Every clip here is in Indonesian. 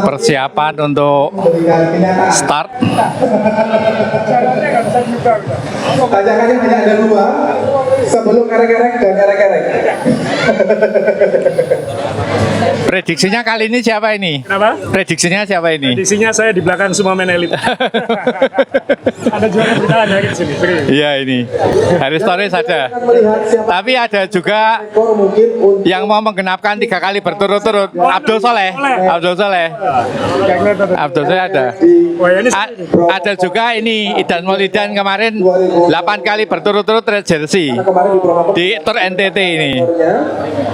persiapan untuk start. Tanjakannya hanya ada dua, sebelum erek-erek dan erek-erek. Prediksinya kali ini siapa ini? Kenapa? Prediksinya siapa ini? Prediksinya saya di belakang semua main elit. Ada juara bertahan ya di sini. Iya ini, Haris Torres ada. Tapi ada juga yang mau menggenapkan 3 kali berturut-turut. Abdul Soleh. Abdul Soleh. Abdul Soleh ada. Ada juga ini Idan Maulidan kemarin 8 kali berturut-turut red jersey di Tour NTT ini.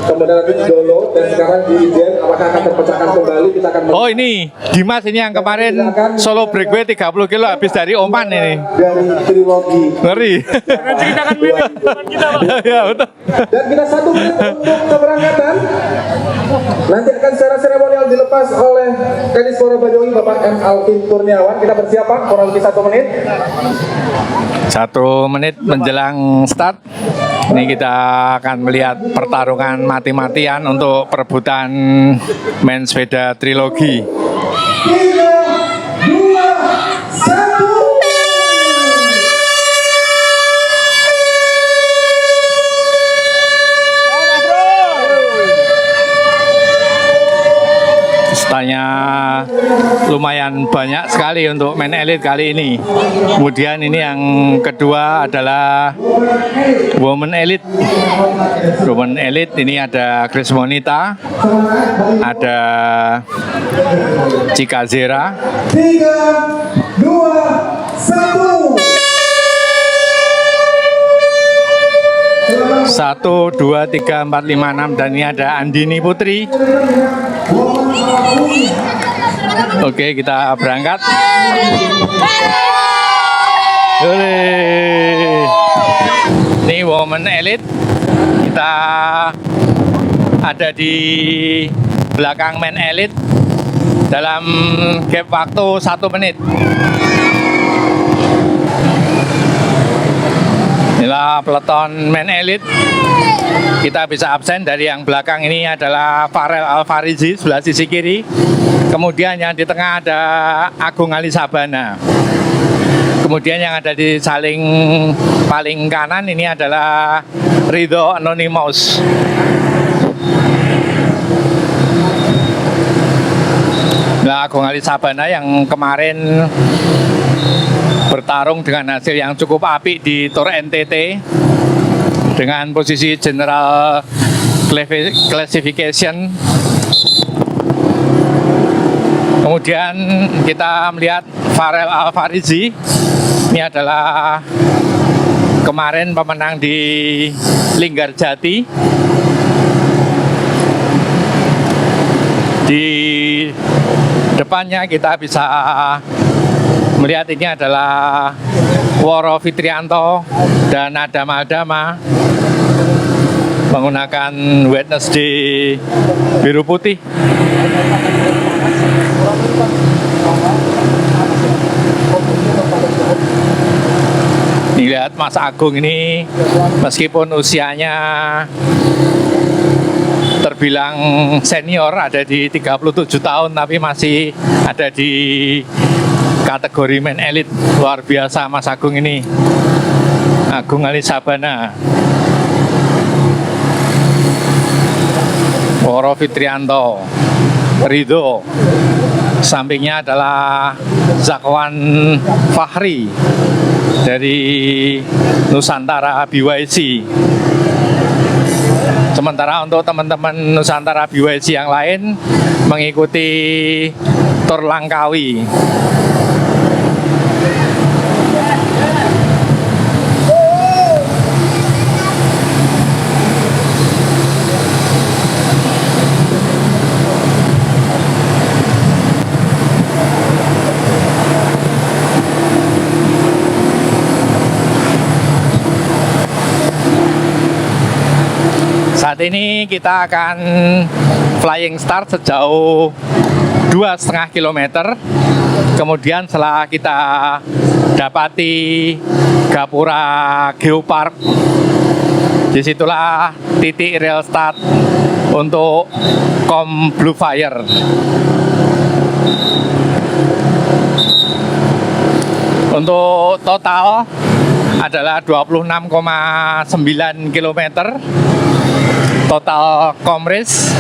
Kemudian nanti di Dolo dan sekarang di Ijen, apakah akan terpecahkan kembali? Kita akan Oh ini Dimas ini yang kemarin solo breakaway 30 kilo habis dari Oman ini. dari trilogi. Ngeri. Ceritakan kita, Pak. Ya betul. Dan kita 1 menit untuk keberangkatan. Nanti akan secara seremonial dilepas oleh Kadis Pora Banyuwangi Bapak M. Alvin Kurniawan. Kita bersiap Pak, kurang lebih 1 menit. 1 menit menjelang start. Ini kita akan melihat pertarungan mati-matian untuk perebutan main sepeda trilogi. 3, 2, 1. Pesertanya lumayan banyak sekali untuk main elite kali ini. Kemudian ini yang kedua adalah women elite. Women elite ini ada Chris Monita, ada Cika Zera. 3, 2, 1. 1, 2, 3, 4, 5, 6 dan ini ada Andini Putri. Oke, kita berangkat. Ini women elite. Kita ada di belakang men elite dalam gap waktu 1 menit. Inilah peloton men elite. Kita bisa absen dari yang belakang ini adalah Farel Alfarizi sebelah sisi kiri. Kemudian yang di tengah ada Agung Ali Sabana. Kemudian yang ada di paling kanan ini adalah Ridho Anonymous. Nah, Agung Ali Sabana yang kemarin bertarung dengan hasil yang cukup apik di Tour NTT dengan posisi General Classification. Kemudian kita melihat Farel Alfarizi. Ini adalah kemarin pemenang di Linggarjati. Di depannya kita bisa melihat ini adalah Woro Fitrianto dan Adam Aldama menggunakan Wednesday biru putih. Lihat Mas Agung ini meskipun usianya terbilang senior, ada di 37 tahun, tapi masih ada di kategori main elite. Luar biasa Mas Agung ini. Agung Ali Sabana. Woro Fitrianto, Ridho. Sampingnya adalah Zakwan Fahri dari Nusantara BYC. Sementara untuk teman-teman Nusantara BYC yang lain mengikuti Tour Langkawi. Saat ini kita akan flying start sejauh 2,5 km. Kemudian setelah kita dapati Gapura Geopark, disitulah titik real start untuk Kom Blue Fire. Untuk total adalah 26,9 km total komris.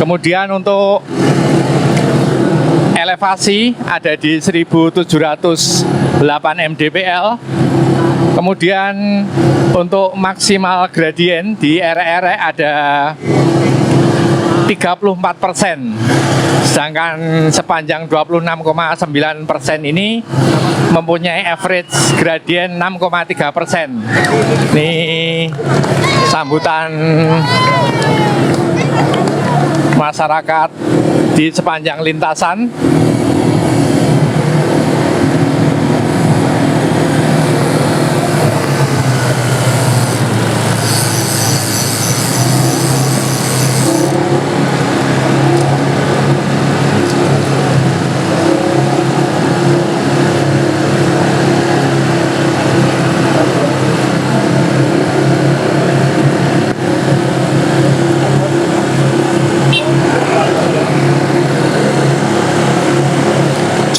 Kemudian untuk elevasi ada di 1708 mdpl. Kemudian untuk maksimal gradien di ere-ere ada 34%. Sedangkan sepanjang 26,9% ini mempunyai average gradien 6,3%. Ini sambutan masyarakat di sepanjang lintasan.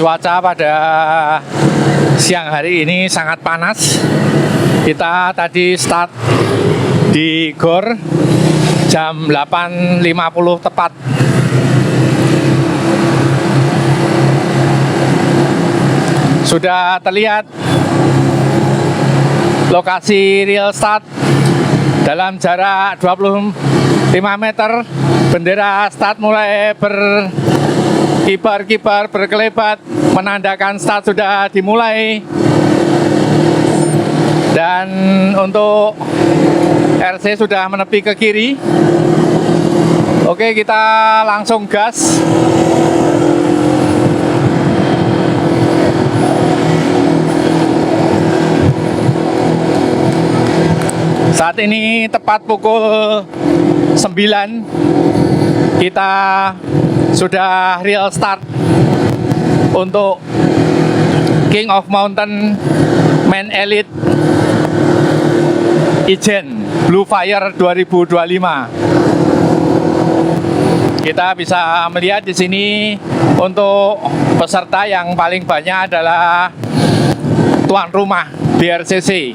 Cuaca pada siang hari ini sangat panas. Kita tadi start di GOR jam 8.50 tepat. Sudah terlihat lokasi real start dalam jarak 25 meter. Bendera start mulai berkibar-kibar, berkelebat, menandakan start sudah dimulai. Dan untuk RC sudah menepi ke kiri. Oke, kita langsung gas. Saat ini tepat pukul 9, kita sudah real start untuk King of Mountain Main Elite Ijen Blue Fire 2025. Kita bisa melihat di sini untuk peserta yang paling banyak adalah tuan rumah BRCC.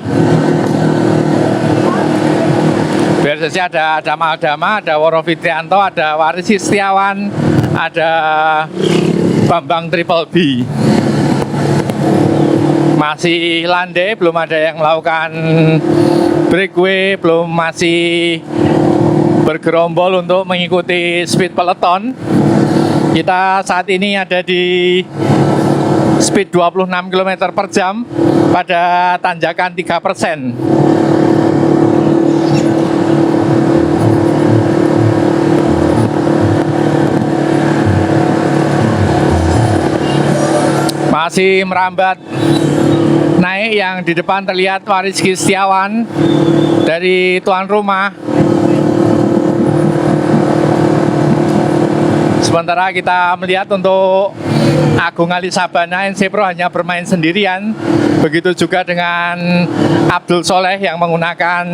BRCC ada Maldama, ada Woro Fitrianto, ada Waris Setiawan, ada Bambang Triple B. Masih landai, belum ada yang melakukan breakaway, belum masih bergerombol untuk mengikuti speed peloton. Kita saat ini ada di speed 26 km per jam pada tanjakan 3%. Masih merambat naik, yang di depan terlihat Waris Setiawan dari tuan rumah. Sementara kita melihat untuk Agung Ali Sabana NC Pro hanya bermain sendirian. Begitu juga dengan Abdul Soleh yang menggunakan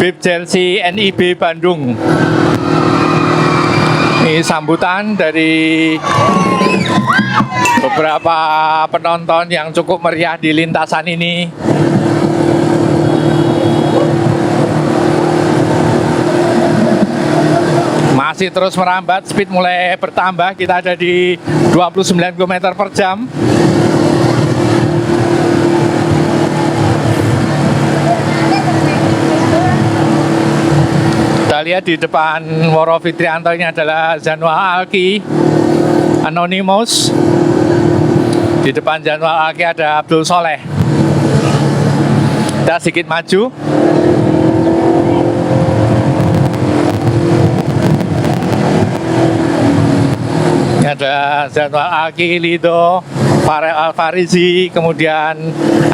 bib jersey NIB Bandung. Ini sambutan dari beberapa penonton yang cukup meriah di lintasan ini. Masih terus merambat, speed mulai bertambah. Kita ada di 29 km per jam. Kita lihat di depan Woro Fitrianto ini adalah Zanual Alki Anonymous. Di depan Zanual Alki ada Abdul Soleh. Kita sedikit maju. Ini ada Zanual Alki, Lido, Farel Alfarizi, kemudian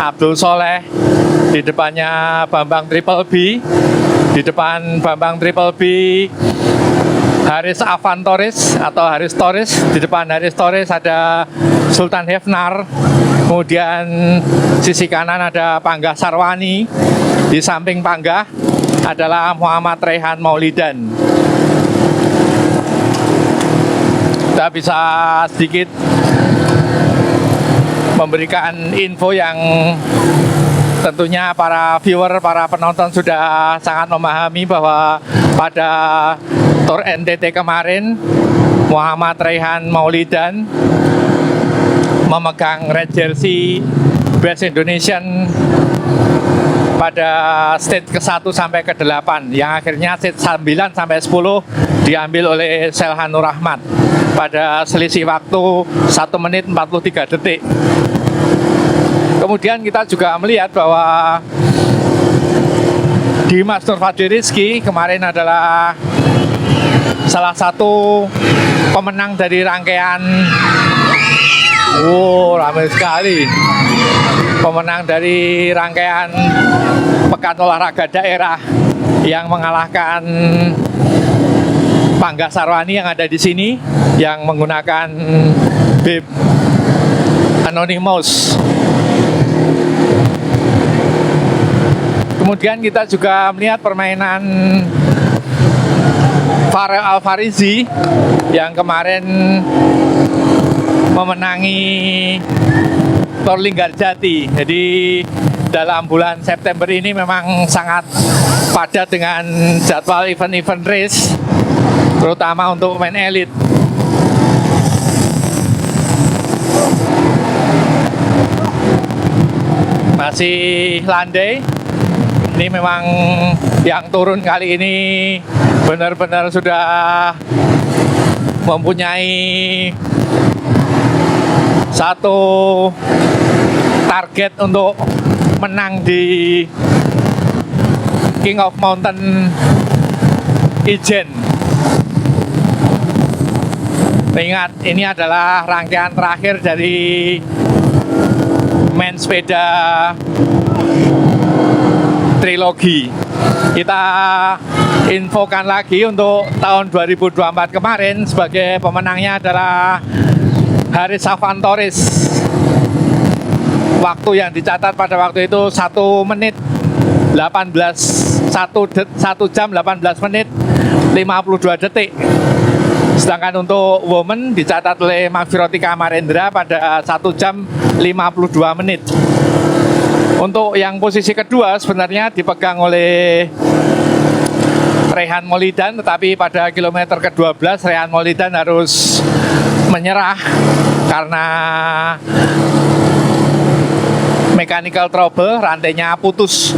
Abdul Soleh. Di depannya Bambang Triple B. Di depan Bambang Triple B, Haris Avantoris atau Haris Torres. Di depan Haris Torres ada Sultan Hefnar. Kemudian sisi kanan ada Panggah Sarwani. Di samping Panggah adalah Muhammad Rehan Maulidan. kita bisa sedikit memberikan info yang tentunya para viewer, para penonton sudah sangat memahami bahwa pada Tour NTT kemarin Muhammad Raihan Maulidan memegang red jersey Best Indonesian pada stage ke-1 sampai ke-8 yang akhirnya stage 9 sampai 10 diambil oleh Selhanur Rahmat pada selisih waktu 1 menit 43 detik. Kemudian kita juga melihat bahwa Dimas Nurfadli Rizky kemarin adalah salah satu pemenang dari rangkaian ramai sekali. Pemenang dari rangkaian Pekan Olahraga Daerah yang mengalahkan Pangga Sarwani yang ada di sini yang menggunakan bib Anonymous. Kemudian kita juga melihat permainan Farel Alfarizi yang kemarin memenangi Tour Linggarjati. Jadi dalam bulan September ini memang sangat padat dengan jadwal event-event race, terutama untuk pemain elit. Masih landai. Ini memang yang turun kali ini benar-benar sudah mempunyai satu target untuk menang di King of Mountain Ijen. Ingat, ini adalah rangkaian terakhir dari main sepeda trilogi. Kita infokan lagi untuk tahun 2024 kemarin sebagai pemenangnya adalah Haris Safwan Torres. Waktu yang dicatat pada waktu itu 1 menit 1 jam 18 menit 52 detik. Sedangkan untuk woman dicatat oleh Magvirotika Marendra pada 1 jam 52 menit. Untuk yang posisi kedua sebenarnya dipegang oleh Raihan Maulidan, tetapi pada kilometer ke-12 Raihan Maulidan harus menyerah karena mechanical trouble, rantainya putus.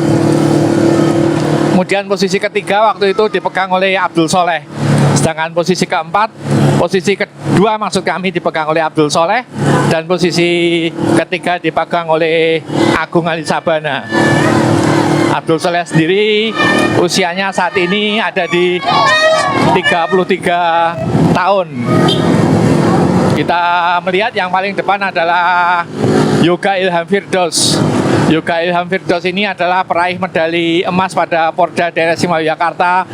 Kemudian posisi ketiga waktu itu dipegang oleh Abdul Soleh. Sedangkan posisi keempat, posisi kedua maksud kami dipegang oleh Abdul Soleh, dan posisi ketiga dipegang oleh Agung Ali Sabana. Abdul Soleh sendiri usianya saat ini ada di 33 tahun. Kita melihat yang paling depan adalah Yoga Ilham Firdaus. Yoga Ilham Firdaus ini adalah peraih medali emas pada Porda Daerah Istimewa Yogyakarta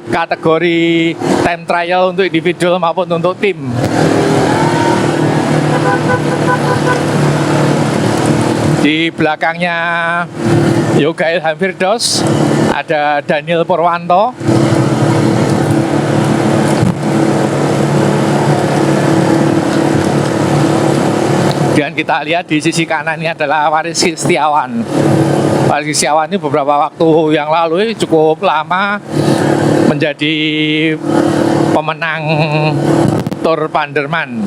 kategori time trial untuk individual maupun untuk tim. Di belakangnya Yoga Ilham Firdaus ada Daniel Purwanto. Dan kita lihat di sisi kanan ini adalah Waris Setiawan. Waris Setiawan ini beberapa waktu yang lalu cukup lama menjadi pemenang Tour Panderman.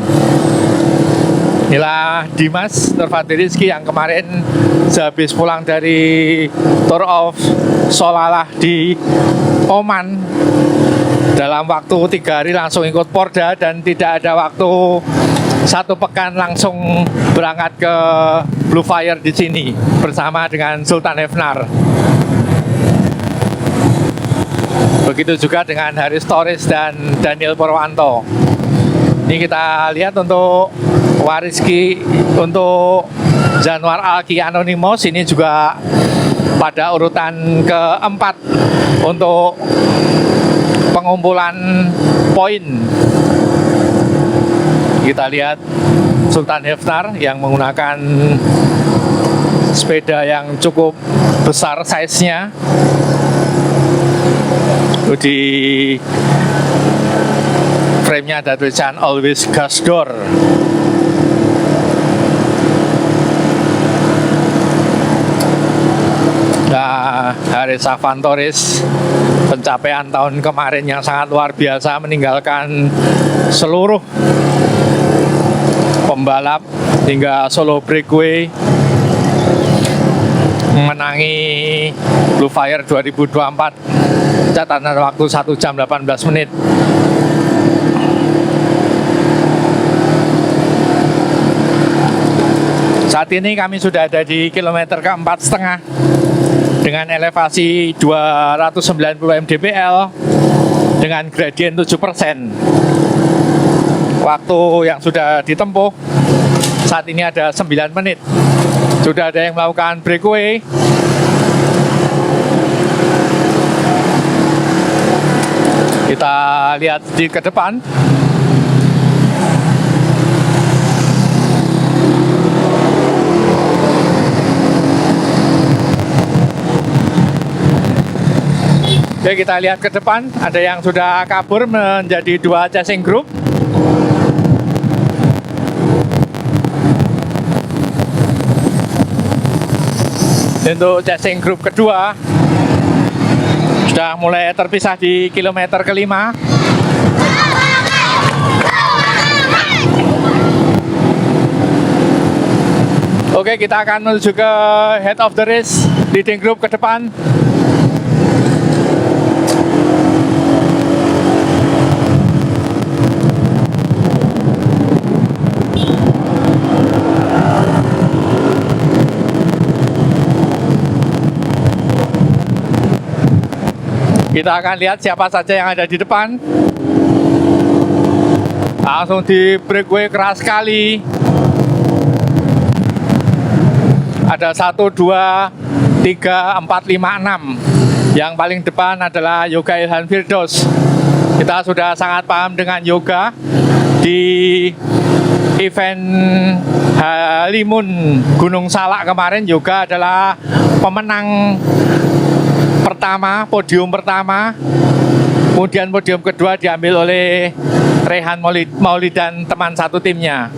Inilah Dimas Nurfadli Rizky yang kemarin sehabis pulang dari Tour of Solalah di Oman, dalam waktu 3 hari langsung ikut Porda dan tidak ada waktu 1 pekan langsung berangkat ke Blue Fire di sini bersama dengan Sultan Hefnar. Begitu juga dengan Haris Torres dan Daniel Purwanto. Ini kita lihat untuk Wariski, untuk Januar Alki Anonymous ini juga pada urutan keempat untuk pengumpulan poin. Kita lihat Sultan Hefnar yang menggunakan sepeda yang cukup besar size-nya. Di Frame-nya ada tulisan Always Gas Door. Nah, Haris Avantoris, pencapaian tahun kemarin yang sangat luar biasa, meninggalkan seluruh pembalap hingga solo breakaway, menangi Blue Fire 2024, catatan waktu 1 jam 18 menit. Saat ini kami sudah ada di kilometer ke-4,5 dengan elevasi 290 mdpl dengan gradien 7%. Waktu yang sudah ditempuh saat ini ada 9 menit. Sudah ada yang melakukan breakaway. Kita lihat di ke depan. Oke, kita lihat ke depan, ada yang sudah kabur menjadi 2 chasing group. Untuk chasing group kedua sudah mulai terpisah di kilometer ke-5. Oke, kita akan menuju ke head of the race, leading group ke depan. Kita akan lihat siapa saja yang ada di depan. Langsung di breakaway keras sekali. Ada 1, 2, 3, 4, 5, 6. Yang paling depan adalah Yoga Ilhan Firdaus. Kita sudah sangat paham dengan Yoga. Di event Halimun Gunung Salak kemarin, Yoga adalah pemenang pertama, podium pertama. Kemudian podium kedua diambil oleh Rehan Maulid dan teman satu timnya.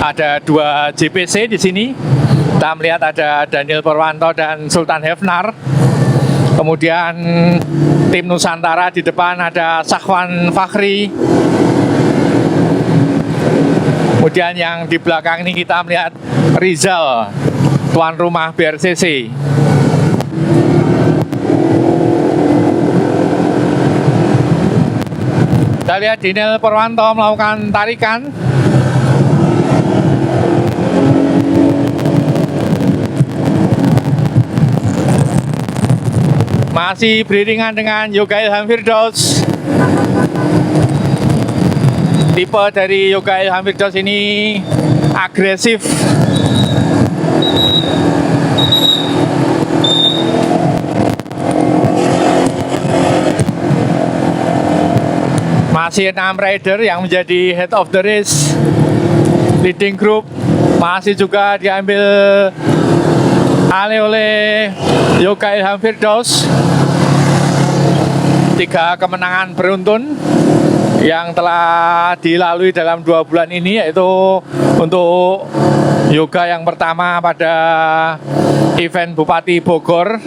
Ada 2 JPC di sini. Kita melihat ada Daniel Purwanto dan Sultan Hefnar. Kemudian tim Nusantara di depan ada Sahwan Fakhri. Kemudian yang di belakang ini kita melihat Rizal, tuan rumah BRCC. Kita lihat Daniel Purwanto melakukan tarikan. Masih beriringan dengan Yoga Ilhan Firdaus. Tipe dari Yoga Ilhan Firdaus ini agresif. Masih 6 rider yang menjadi head of the race. Leading group masih juga diambil alih oleh Yoga Ilhan Firdaus. 3 kemenangan beruntun yang telah dilalui dalam 2 bulan ini, yaitu untuk Yoga yang pertama pada event Bupati Bogor,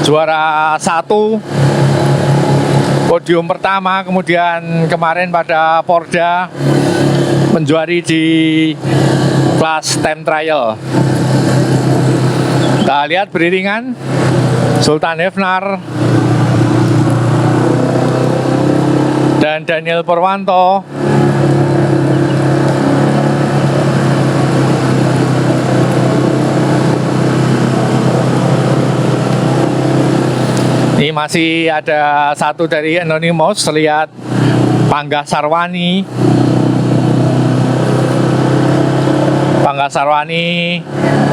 juara 1, podium pertama. Kemudian kemarin pada Porda menjuari di kelas time trial. Kita lihat beriringan Sultan Hefnar dan Daniel Purwanto. Ini masih ada 1 dari Anonymous, lihat Pangga Sarwani. Pangga Sarwani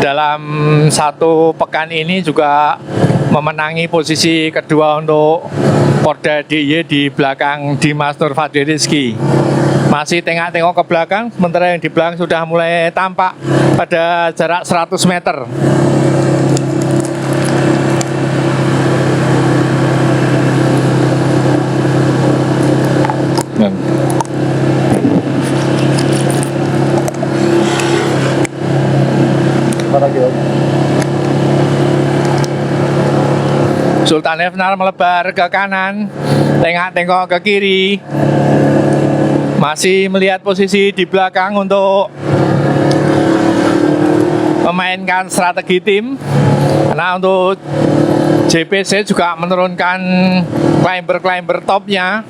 dalam 1 pekan ini juga memenangi posisi kedua untuk Porda DIY di belakang Dimas Nur Fadli Rizky. Masih tengok-tengok ke belakang, sementara yang di belakang sudah mulai tampak pada jarak 100 meter. Sultan Hefnar melebar ke kanan, tengok-tengok ke kiri, masih melihat posisi di belakang untuk memainkan strategi tim. Karena untuk JPC juga menurunkan climber topnya.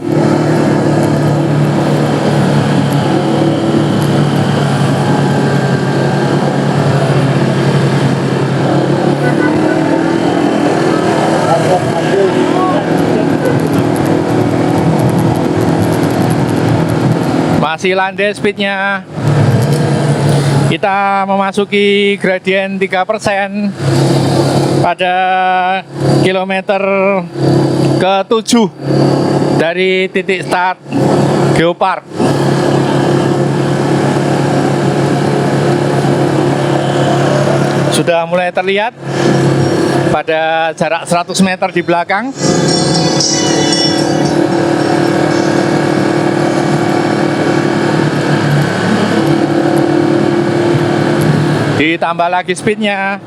Masih landai speednya. Kita memasuki gradien 3% pada kilometer ke-7 dari titik start Geopark. Sudah mulai terlihat pada jarak 100 meter di belakang. Ditambah lagi speednya,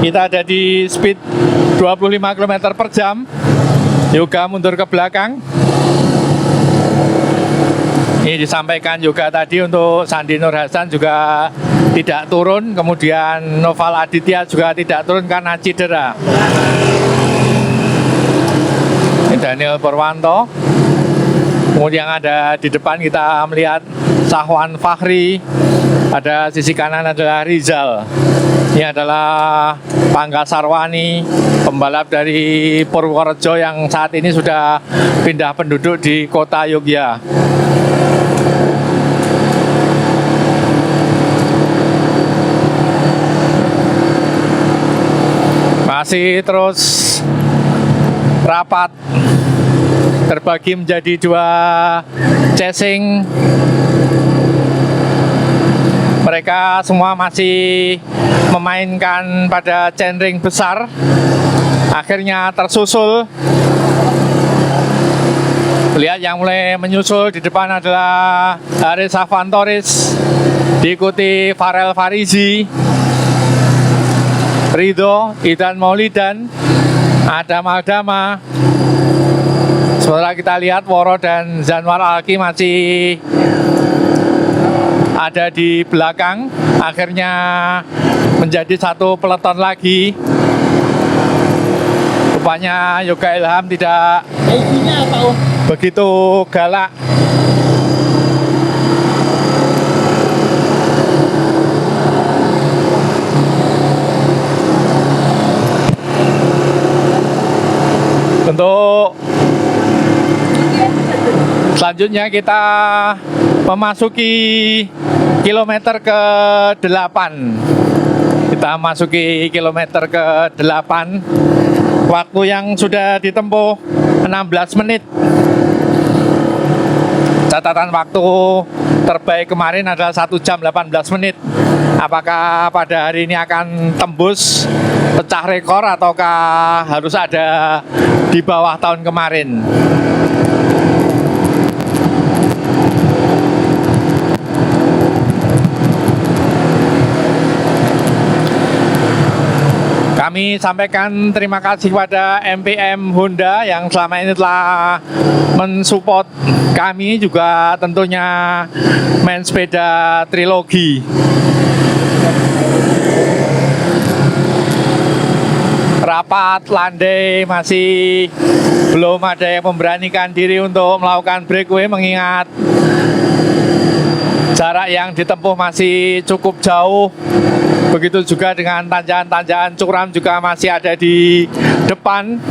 kita ada di speed 25 km per jam. Yoga mundur ke belakang. Ini disampaikan juga tadi untuk Sandi Nur Hasan juga tidak turun, kemudian Noval Aditya juga tidak turun karena cedera. Ini Daniel Purwanto. Kemudian ada di depan kita melihat Sahwan Fakhri. Pada sisi kanan adalah Rizal. Ini adalah Pangga Sarwani, pembalap dari Purworejo yang saat ini sudah pindah penduduk di kota Yogyakarta. Masih terus rapat, terbagi menjadi 2 chasing. Mereka semua masih memainkan pada chainring besar. Akhirnya tersusul. Lihat yang mulai menyusul di depan adalah Haris Avantoris, diikuti Farel Farizi, Ridho, Idan Maulidan, Adam Aldama. Setelah kita lihat Woro dan Zanwar Alki masih ada di belakang. Akhirnya menjadi 1 peleton lagi. Rupanya Yoga Ilham tidak begitu galak. Untuk selanjutnya kita memasuki kilometer ke-8. Kita masuki kilometer ke-8. Waktu yang sudah ditempuh 16 menit. Catatan waktu terbaik kemarin adalah 1 jam 18 menit. Apakah pada hari ini akan tembus pecah rekor ataukah harus ada di bawah tahun kemarin? Kami sampaikan terima kasih kepada MPM Honda yang selama ini telah mensupport kami, juga tentunya main sepeda trilogi. Rapat, landai, masih belum ada yang memberanikan diri untuk melakukan breakaway mengingat jarak yang ditempuh masih cukup jauh. Begitu juga dengan tanjakan-tanjakan curam juga masih ada di depan.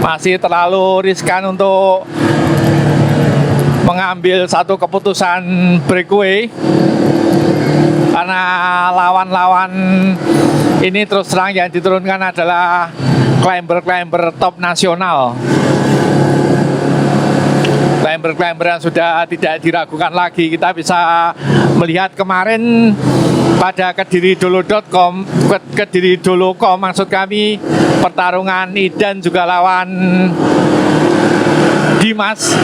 Masih terlalu riskan untuk mengambil satu keputusan breakaway. Karena lawan-lawan ini terus terang yang diturunkan adalah climber-climber top nasional. Climber-climber yang sudah tidak diragukan lagi. Kita bisa melihat kemarin pada kediridolo.com, kediridolo.com maksud kami, pertarungan Idan juga lawan Dimas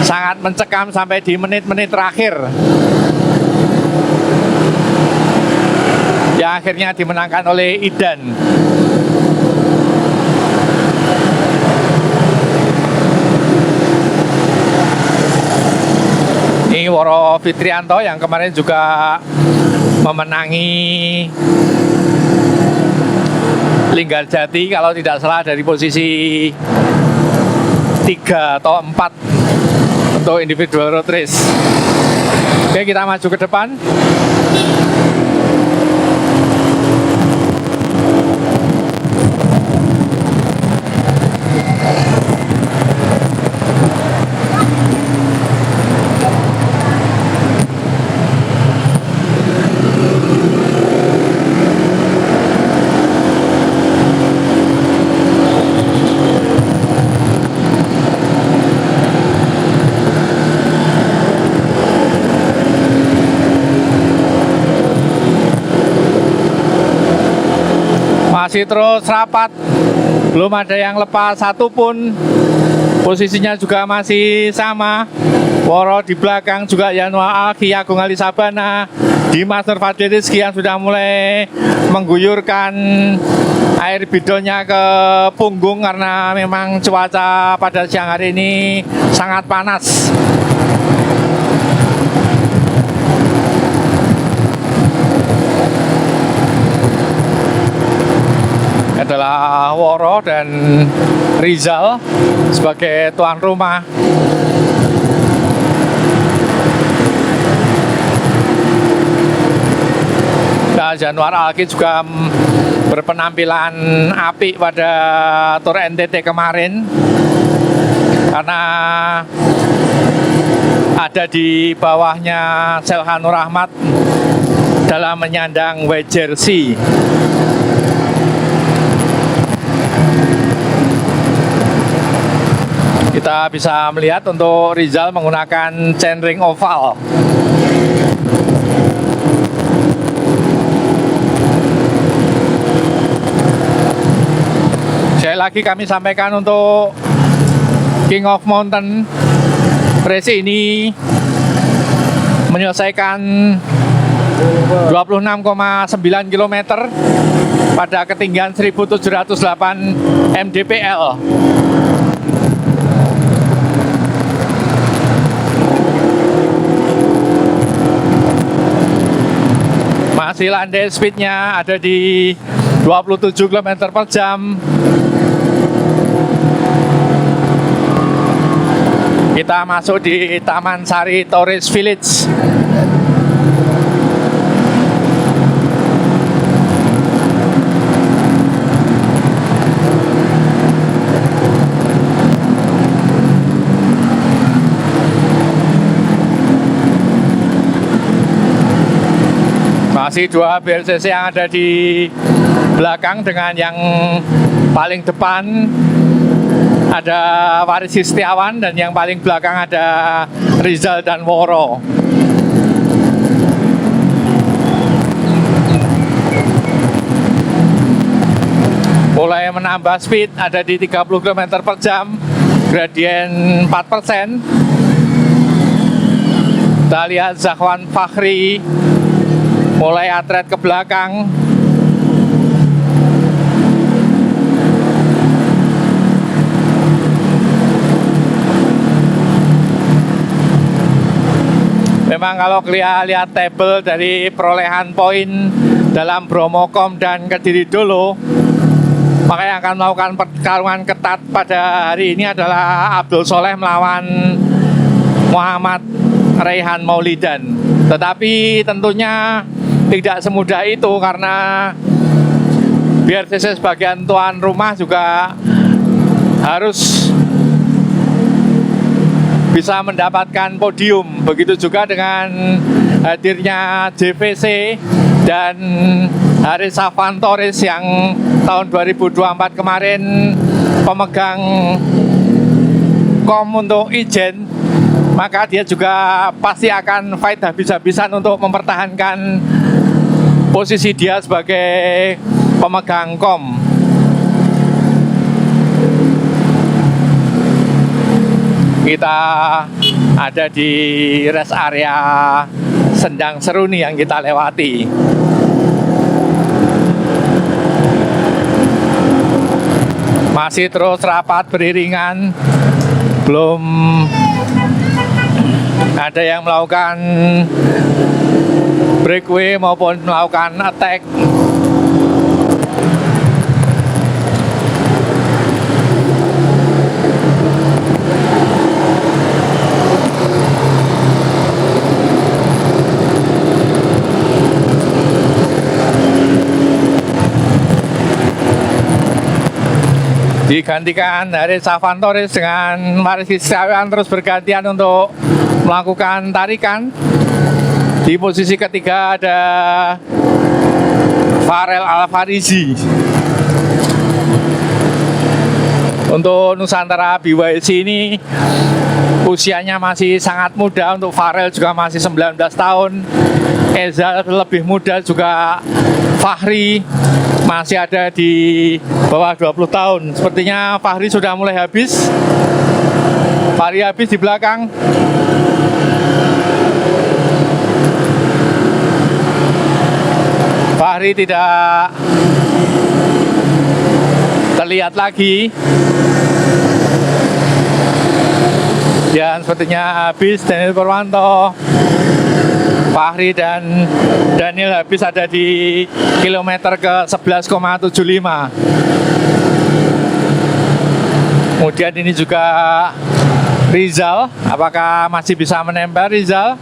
sangat mencekam sampai di menit-menit terakhir, yang akhirnya dimenangkan oleh Idan. Ini Woro Fitrianto yang kemarin juga memenangi Linggarjati kalau tidak salah dari posisi 3 atau 4 untuk individual road race. Oke, kita maju ke depan. Masih terus rapat, belum ada yang lepas satupun. Posisinya juga masih sama. Woro di belakang juga Yanwa Alki, Agung Ali Sabana, Dimas Nurfadli Rizky yang sudah mulai mengguyurkan air bidonnya ke punggung karena memang cuaca pada siang hari ini sangat panas. Adalah Woro dan Rizal sebagai tuan rumah. Dan Januar Alki juga berpenampilan apik pada Tour NTT kemarin karena ada di bawahnya Selhanur Rahmat dalam menyandang white jersey. Kita bisa melihat untuk Rizal menggunakan chainring oval. Sekali lagi kami sampaikan untuk King of Mountain race ini menyelesaikan 26,9 km pada ketinggian 1708 mdpl. Masih landai speednya ada di 27 km per jam. Kita masuk di Taman Sari Tourist Village. Masih dua BLCC yang ada di belakang dengan yang paling depan ada Waris Setiawan dan yang paling belakang ada Rizal dan Woro. Mulai menambah speed ada di 30 km per jam, gradien 4%. Kita lihat Zahwan Fakhri mulai atret ke belakang. Memang kalau lihat tabel dari perolehan poin dalam Bromocom dan Kediri Dolo, maka yang akan melakukan pertarungan ketat pada hari ini adalah Abdul Soleh melawan Muhammad Raihan Maulidan. Tetapi tentunya tidak semudah itu karena BRCC sebagai tuan rumah juga harus bisa mendapatkan podium. Begitu juga dengan hadirnya JVC dan Haris Safwan Torres yang tahun 2024 kemarin pemegang KOM untuk Ijen, maka dia juga pasti akan fight habis-habisan untuk mempertahankan posisi dia sebagai pemegang KOM. Kita ada di rest area Sendang Seruni yang kita lewati. Masih terus rapat beriringan, belum ada yang melakukan breakaway maupun melakukan attack. Digantikan dari Savan Torres dengan Maris Setiawan terus bergantian untuk melakukan tarikan. Di posisi ketiga ada Farel Alfarizi. Untuk Nusantara BYC ini usianya masih sangat muda. Untuk Farel juga masih 19 tahun. Eza lebih muda juga. Fahri masih ada di bawah 20 tahun. Sepertinya Fahri sudah mulai habis. Fahri habis di belakang. Fahri tidak terlihat lagi. Dan sepertinya habis Daniel Purwanto. Fahri dan Daniel habis ada di kilometer ke 11,75. Kemudian ini juga Rizal, apakah masih bisa menempel Rizal?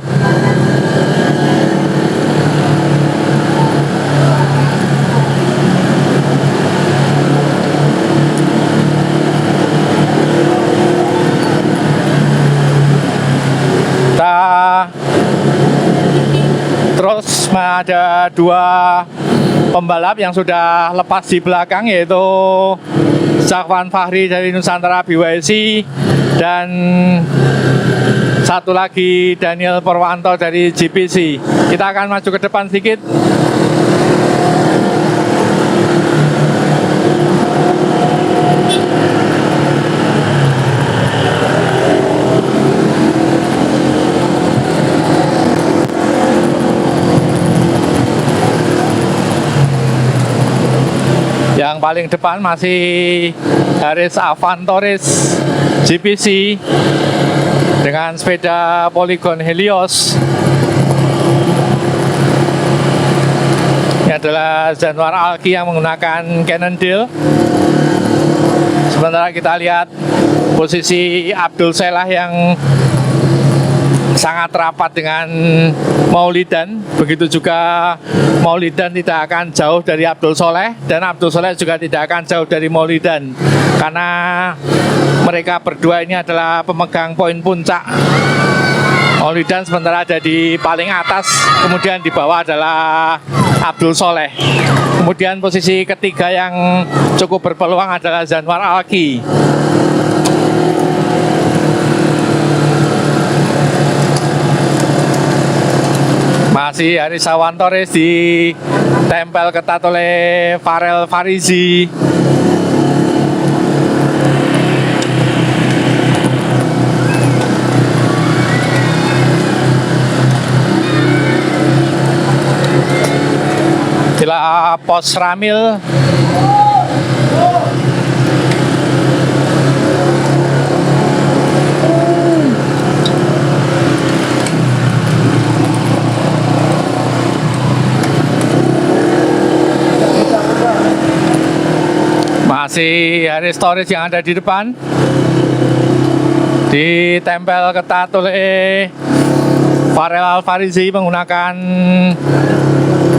Terus ada dua pembalap yang sudah lepas di belakang, yaitu Zakwan Fahri dari Nusantara BYC dan satu lagi Daniel Purwanto dari GPC. Kita akan maju ke depan sedikit. Yang paling depan masih Haris Afan Torres GPC dengan sepeda Polygon Helios. Ini adalah Zanwar Alki yang menggunakan Cannondale. Sementara kita lihat posisi Abdul Selah yang sangat rapat dengan Maulidan. Begitu juga Maulidan tidak akan jauh dari Abdul Soleh, dan Abdul Soleh juga tidak akan jauh dari Maulidan, karena mereka berdua ini adalah pemegang poin puncak. Maulidan sementara ada di paling atas, kemudian di bawah adalah Abdul Soleh. Kemudian posisi ketiga yang cukup berpeluang adalah Zanwar Alki. Masih Harisawan Torres ditempel ketat oleh Farel Farizi. Inilah pos Ramil. Masih Haris Torres yang ada di depan, ditempel ketat oleh Farel Alfarizi menggunakan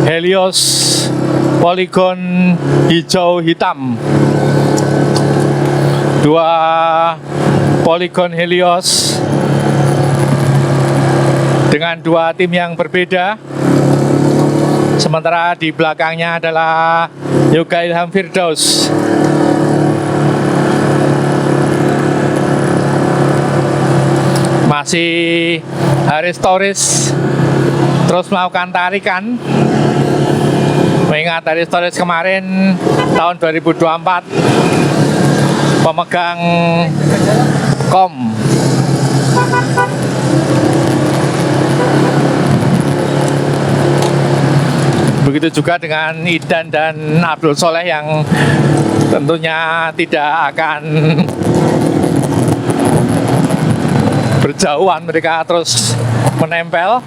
Helios Polygon hijau hitam. Dua Polygon Helios dengan dua tim yang berbeda. Sementara di belakangnya adalah Yoga Ilham Firdaus. Masih Haris Torres terus melakukan tarikan. Mengingat Haris Torres kemarin tahun 2024 pemegang KOM. Begitu juga dengan Idan dan Abdul Soleh yang tentunya tidak akan berjauhan, mereka terus menempel.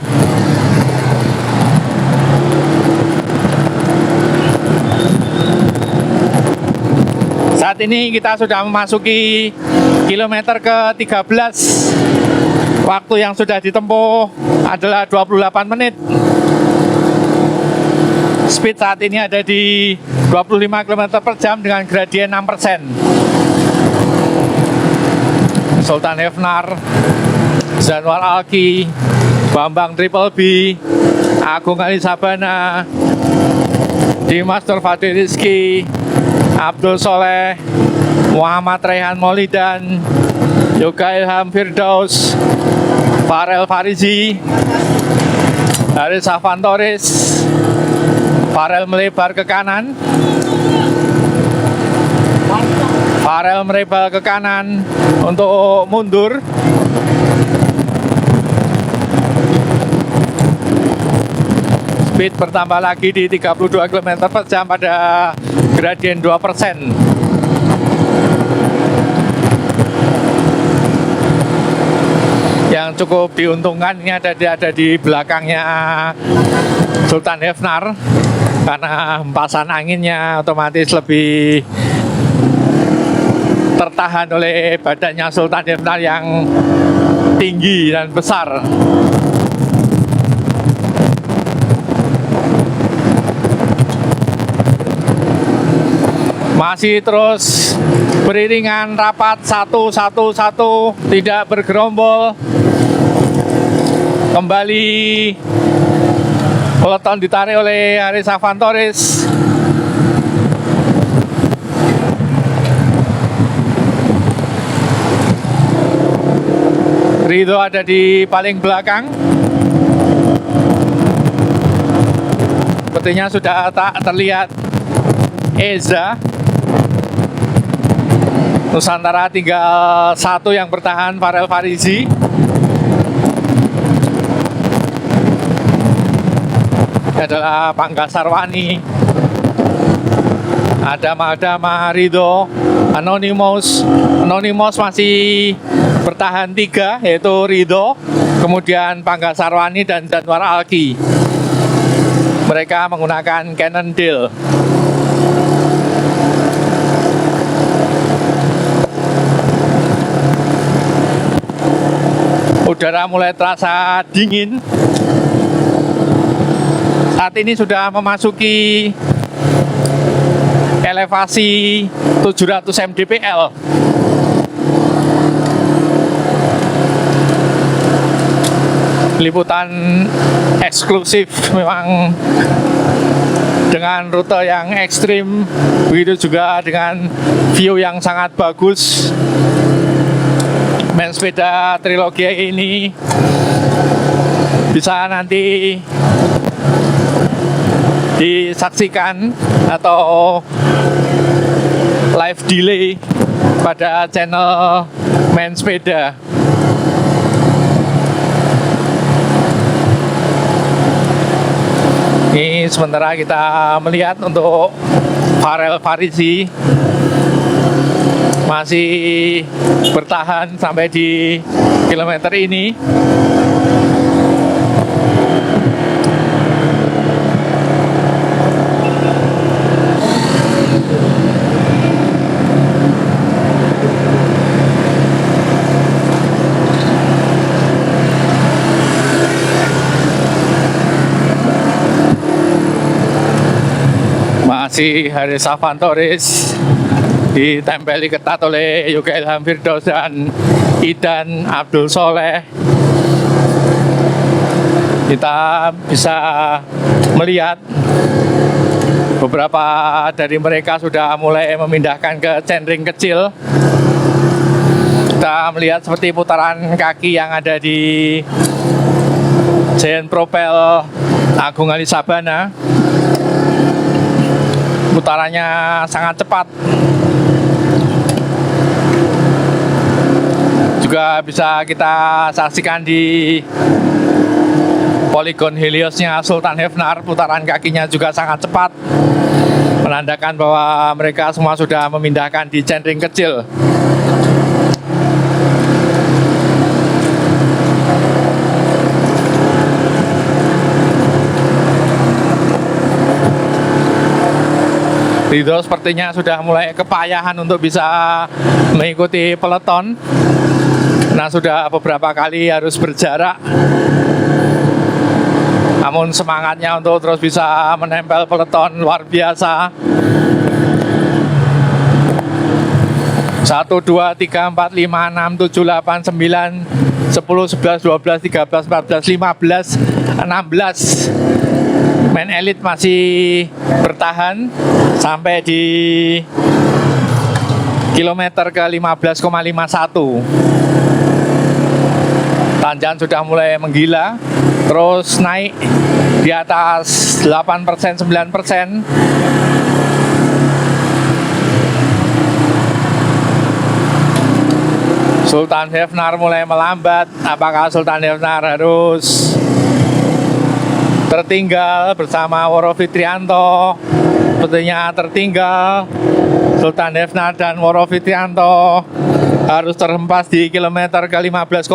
Saat ini kita sudah memasuki kilometer ke-13. Waktu yang sudah ditempuh adalah 28 menit. Speed saat ini ada di 25 km per jam dengan gradien 6%. Sultan Hefnar, Zanwar Alki, Bambang Triple B, Agung Ali Sabana, Dimas Nurfadil Rizky, Abdul Soleh, Muhammad Rehan Maulidan, Yoga Ilham Firdaus, Farel Farizi, Haris Afan Torres. Farel melebar ke kanan. Farel merebal ke kanan untuk mundur. Speed bertambah lagi di 32 km per jam pada gradien 2%. Yang cukup diuntungkan ini ada di belakangnya Sultan Hefnar, karena hempasan anginnya otomatis lebih tertahan oleh badannya Sultan Hefnar yang tinggi dan besar. Masih terus beriringan rapat, satu, tidak bergerombol. Kembali peloton ditarik oleh Haris Afan Torres. Ridho ada di paling belakang. Sepertinya sudah tak terlihat Eza. Nusantara tinggal satu yang bertahan, Farel Farizi. Adalah Panggasarwani, ada Madama, Ridho, Anonymous masih bertahan 3, yaitu Ridho, kemudian Panggasarwani dan Zanwar Alki. Mereka menggunakan Cannondale. Udara mulai terasa dingin. Saat ini sudah memasuki elevasi 700 mdpl. Liputan eksklusif memang, dengan rute yang ekstrim, begitu juga dengan view yang sangat bagus. Main sepeda trilogi ini bisa nanti disaksikan atau live delay pada channel Main Sepeda. Ini sementara kita melihat untuk Farel Farizi masih bertahan sampai di kilometer ini. Masih Haris Afan Torres ditempeli ketat oleh Yoga Ilham Firdaus dan Idan Abdul Soleh. Kita bisa melihat beberapa dari mereka sudah mulai memindahkan ke centering kecil. Kita melihat seperti putaran kaki yang ada di Giant Propel Agung Ali Sabana. Putarannya sangat cepat. Juga bisa kita saksikan di poligon Heliosnya Sultan Hefnar, putaran kakinya juga sangat cepat, menandakan bahwa mereka semua sudah memindahkan di centering kecil. Ridho sepertinya sudah mulai kepayahan untuk bisa mengikuti peleton. Nah, sudah beberapa kali harus berjarak. Namun semangatnya untuk terus bisa menempel peleton luar biasa. 1, 2, 3, 4, 5, 6, 7, 8, 9, 10, 11, 12, 13, 14, 15, 16. Men elit masih bertahan sampai di kilometer ke 15,51. Tanjakan sudah mulai menggila, terus naik di atas 8%, 9%. Sultan Hefnar mulai melambat. Apakah Sultan Hefnar harus tertinggal bersama Woro Fitrianto? Sepertinya tertinggal. Sultan Hefnar dan Woro Fitrianto harus terhempas di kilometer ke 15,6.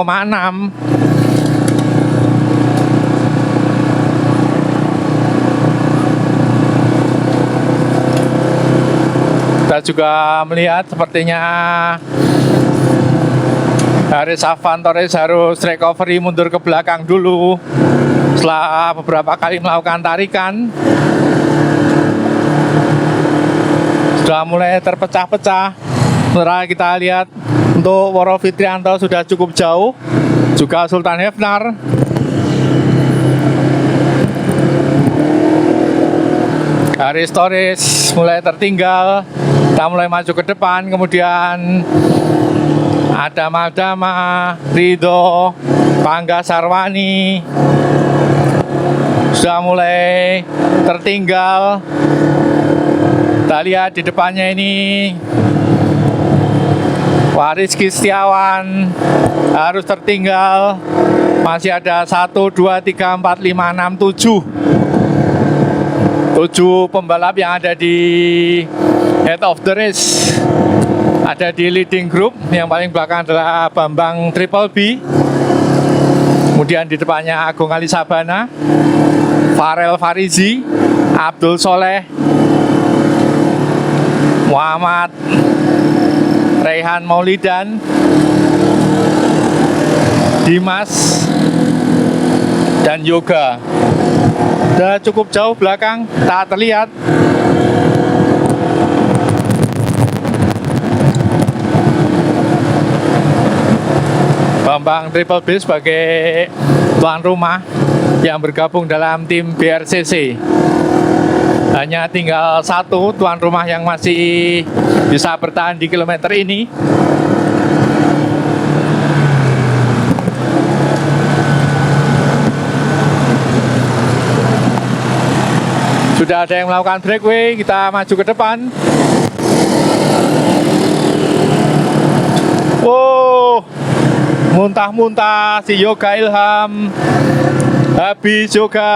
Kita juga melihat sepertinya Haris Afan Torres harus recovery mundur ke belakang dulu setelah beberapa kali melakukan tarikan. Sudah mulai terpecah-pecah. Sementara kita lihat untuk Woro Fitrianto sudah cukup jauh, juga Sultan Hefnar. Haris Torres mulai tertinggal. Kita mulai maju ke depan, kemudian ada Maldama, Ridho, Pangga Sarwani sudah mulai tertinggal. Kita lihat di depannya ini Waris Setiawan harus tertinggal. Masih ada 1, 2, 3, 4, 5, 6, 7 pembalap yang ada di head of the race. Ada di leading group, yang paling belakang adalah Bambang Triple B. Kemudian di depannya Agung Ali Sabana, Farel Farizi, Abdul Soleh, Muhammad Raihan Maulidan, Dimas, dan Yoga. Sudah cukup jauh belakang, tak terlihat. Bambang Triple B sebagai tuan rumah yang bergabung dalam tim BRCC. Hanya tinggal 1 tuan rumah yang masih bisa bertahan di kilometer ini. Sudah ada yang melakukan breakaway, kita maju ke depan. Wow, muntah-muntah si Yoga Ilham, habis Yoga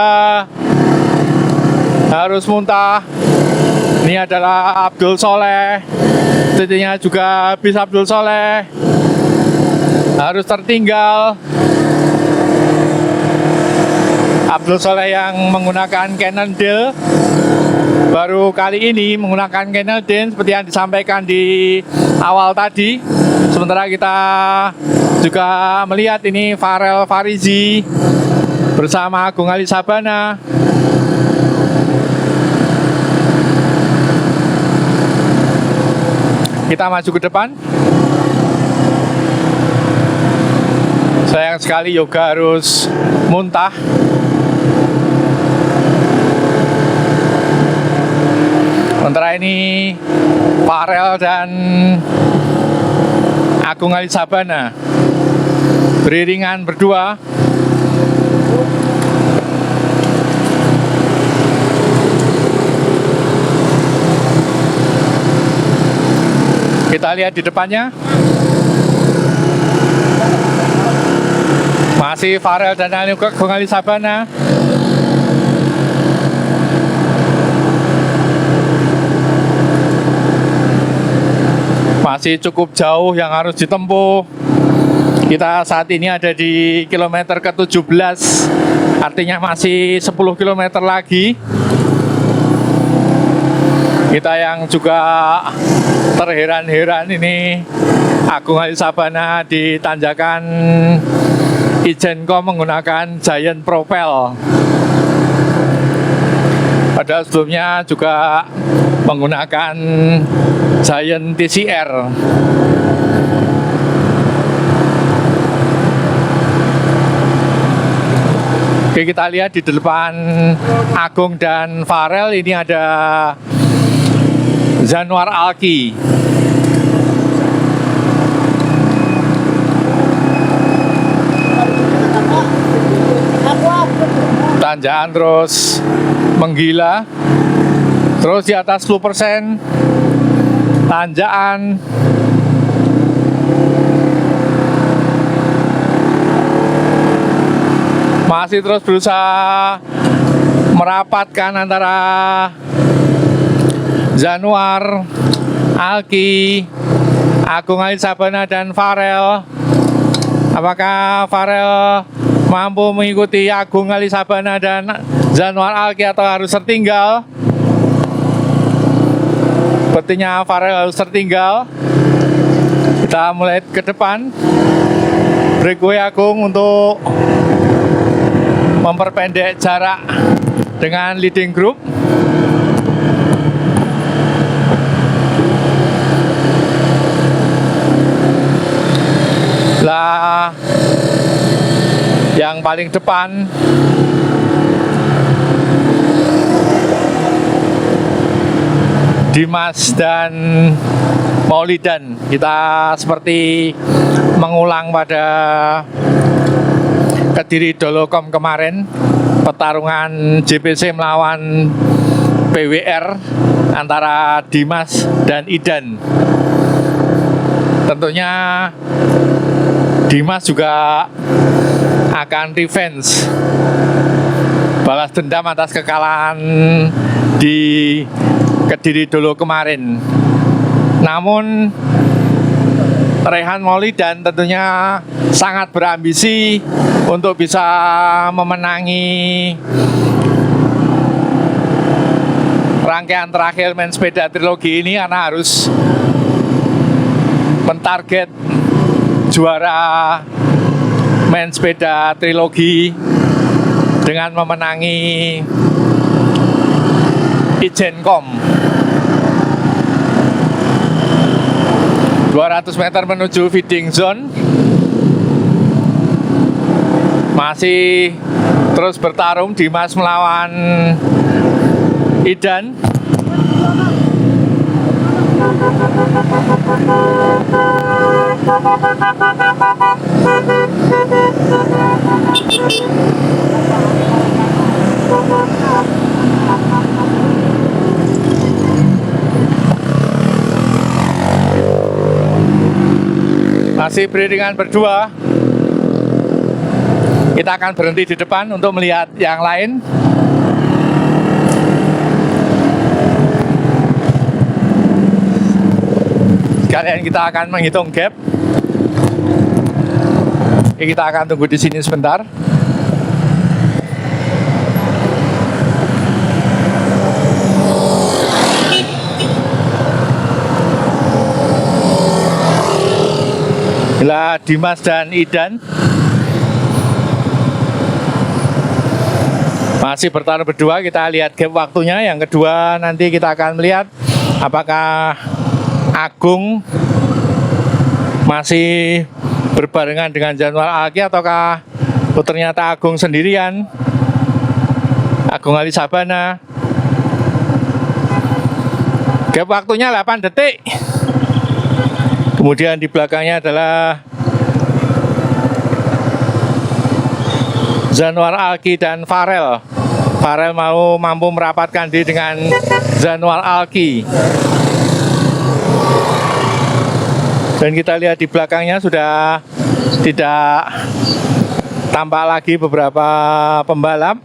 harus muntah. Ini adalah Abdul Soleh, titiknya juga habis Abdul Soleh, harus tertinggal. Abdul Soleh yang menggunakan Cannondale baru kali ini menggunakan Cannondale seperti yang disampaikan di awal tadi. Sementara kita juga melihat ini Farel Farizi bersama Agung Ali Sabana. Kita maju ke depan. Sayang sekali Yoga harus muntah. Sementara ini Farel dan Agung Ali Sabana beriringan berdua. Kita lihat di depannya masih Farel dan Agung Ali Sabana. Masih cukup jauh yang harus ditempuh. Kita saat ini ada di kilometer ke-17, artinya masih 10 km lagi. Kita yang juga terheran-heran ini Agung Ali Sabana di tanjakan Ijenkom menggunakan Giant Propel. Padahal sebelumnya juga menggunakan Giant TCR. Oke, kita lihat di depan Agung dan Farel ini ada Januar Alki. Tanjakan terus menggila. Terus di atas 10%. Tanjakan. Masih terus berusaha merapatkan antara Januar, Alki, Agung Ali Sabana dan Farel. Apakah Farel mampu mengikuti Agung Ali Sabana dan Januar Alki atau harus tertinggal? Sepertinya Farel harus tertinggal. Kita mulai ke depan. Breakaway Agung untuk memperpendek jarak dengan leading group. Lah yang paling depan Dimas dan Maulidan. Kita seperti mengulang pada Kediri Dolokom kemarin, pertarungan JPC melawan PWR antara Dimas dan Idan. Tentunya Dimas juga akan revenge, balas dendam atas kekalahan di Kediri Dolo kemarin. Namun Rehan Maulidan tentunya sangat berambisi untuk bisa memenangi rangkaian terakhir main sepeda trilogi ini, karena harus mentarget juara main sepeda trilogi dengan memenangi Ijenkom. 200 meter menuju feeding zone. Masih terus bertarung Dimas melawan Idan. Masih beriringan berdua. Kita akan berhenti di depan untuk melihat yang lain. Sekalian kita akan menghitung gap. Kita akan tunggu di sini sebentar. Inilah Dimas dan Idan masih bertarung berdua. Kita lihat gap waktunya. Yang kedua nanti kita akan melihat apakah Agung masih berbarengan dengan Januar Alki ataukah ternyata Agung sendirian. Agung Ali Sabana. Gap waktunya 8 detik. Kemudian di belakangnya adalah Januar Alki dan Farel. Farel mau mampu merapatkan diri dengan Januar Alki. Dan kita lihat di belakangnya sudah tidak tampak lagi beberapa pembalap.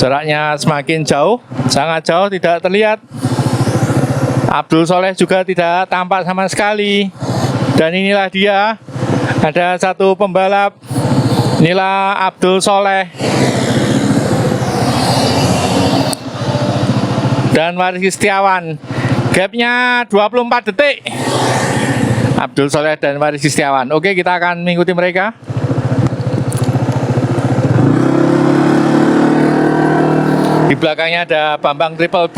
Jaraknya semakin jauh, sangat jauh, tidak terlihat. Abdul Soleh juga tidak tampak sama sekali. Dan inilah dia, ada satu pembalap. Inilah Abdul Soleh dan Waris Setiawan. Gapnya 24 detik. Abdul Soleh dan Waris Setiawan. Oke, kita akan mengikuti mereka. Di belakangnya ada Bambang Triple B.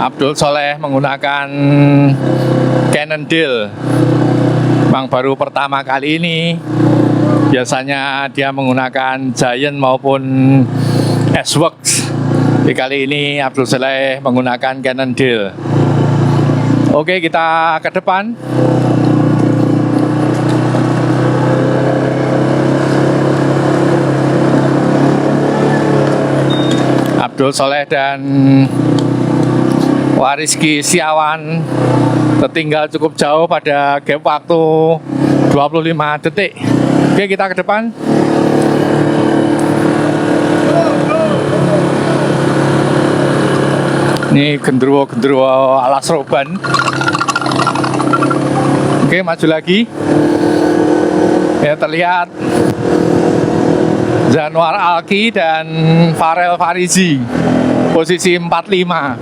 Abdul Soleh menggunakan Cannondale. Memang baru pertama kali ini. Biasanya dia menggunakan Giant maupun S-Works. Di kali ini Abdul Soleh menggunakan Cannondale. Oke, kita ke depan. Abdul Soleh dan Wariski Setiawan tertinggal cukup jauh pada gap waktu 25 detik. Oke, kita ke depan. Ini gendruwo alas roban. Oke, maju lagi. Ya, terlihat Zanwar Alki dan Farel Farizi, posisi 45.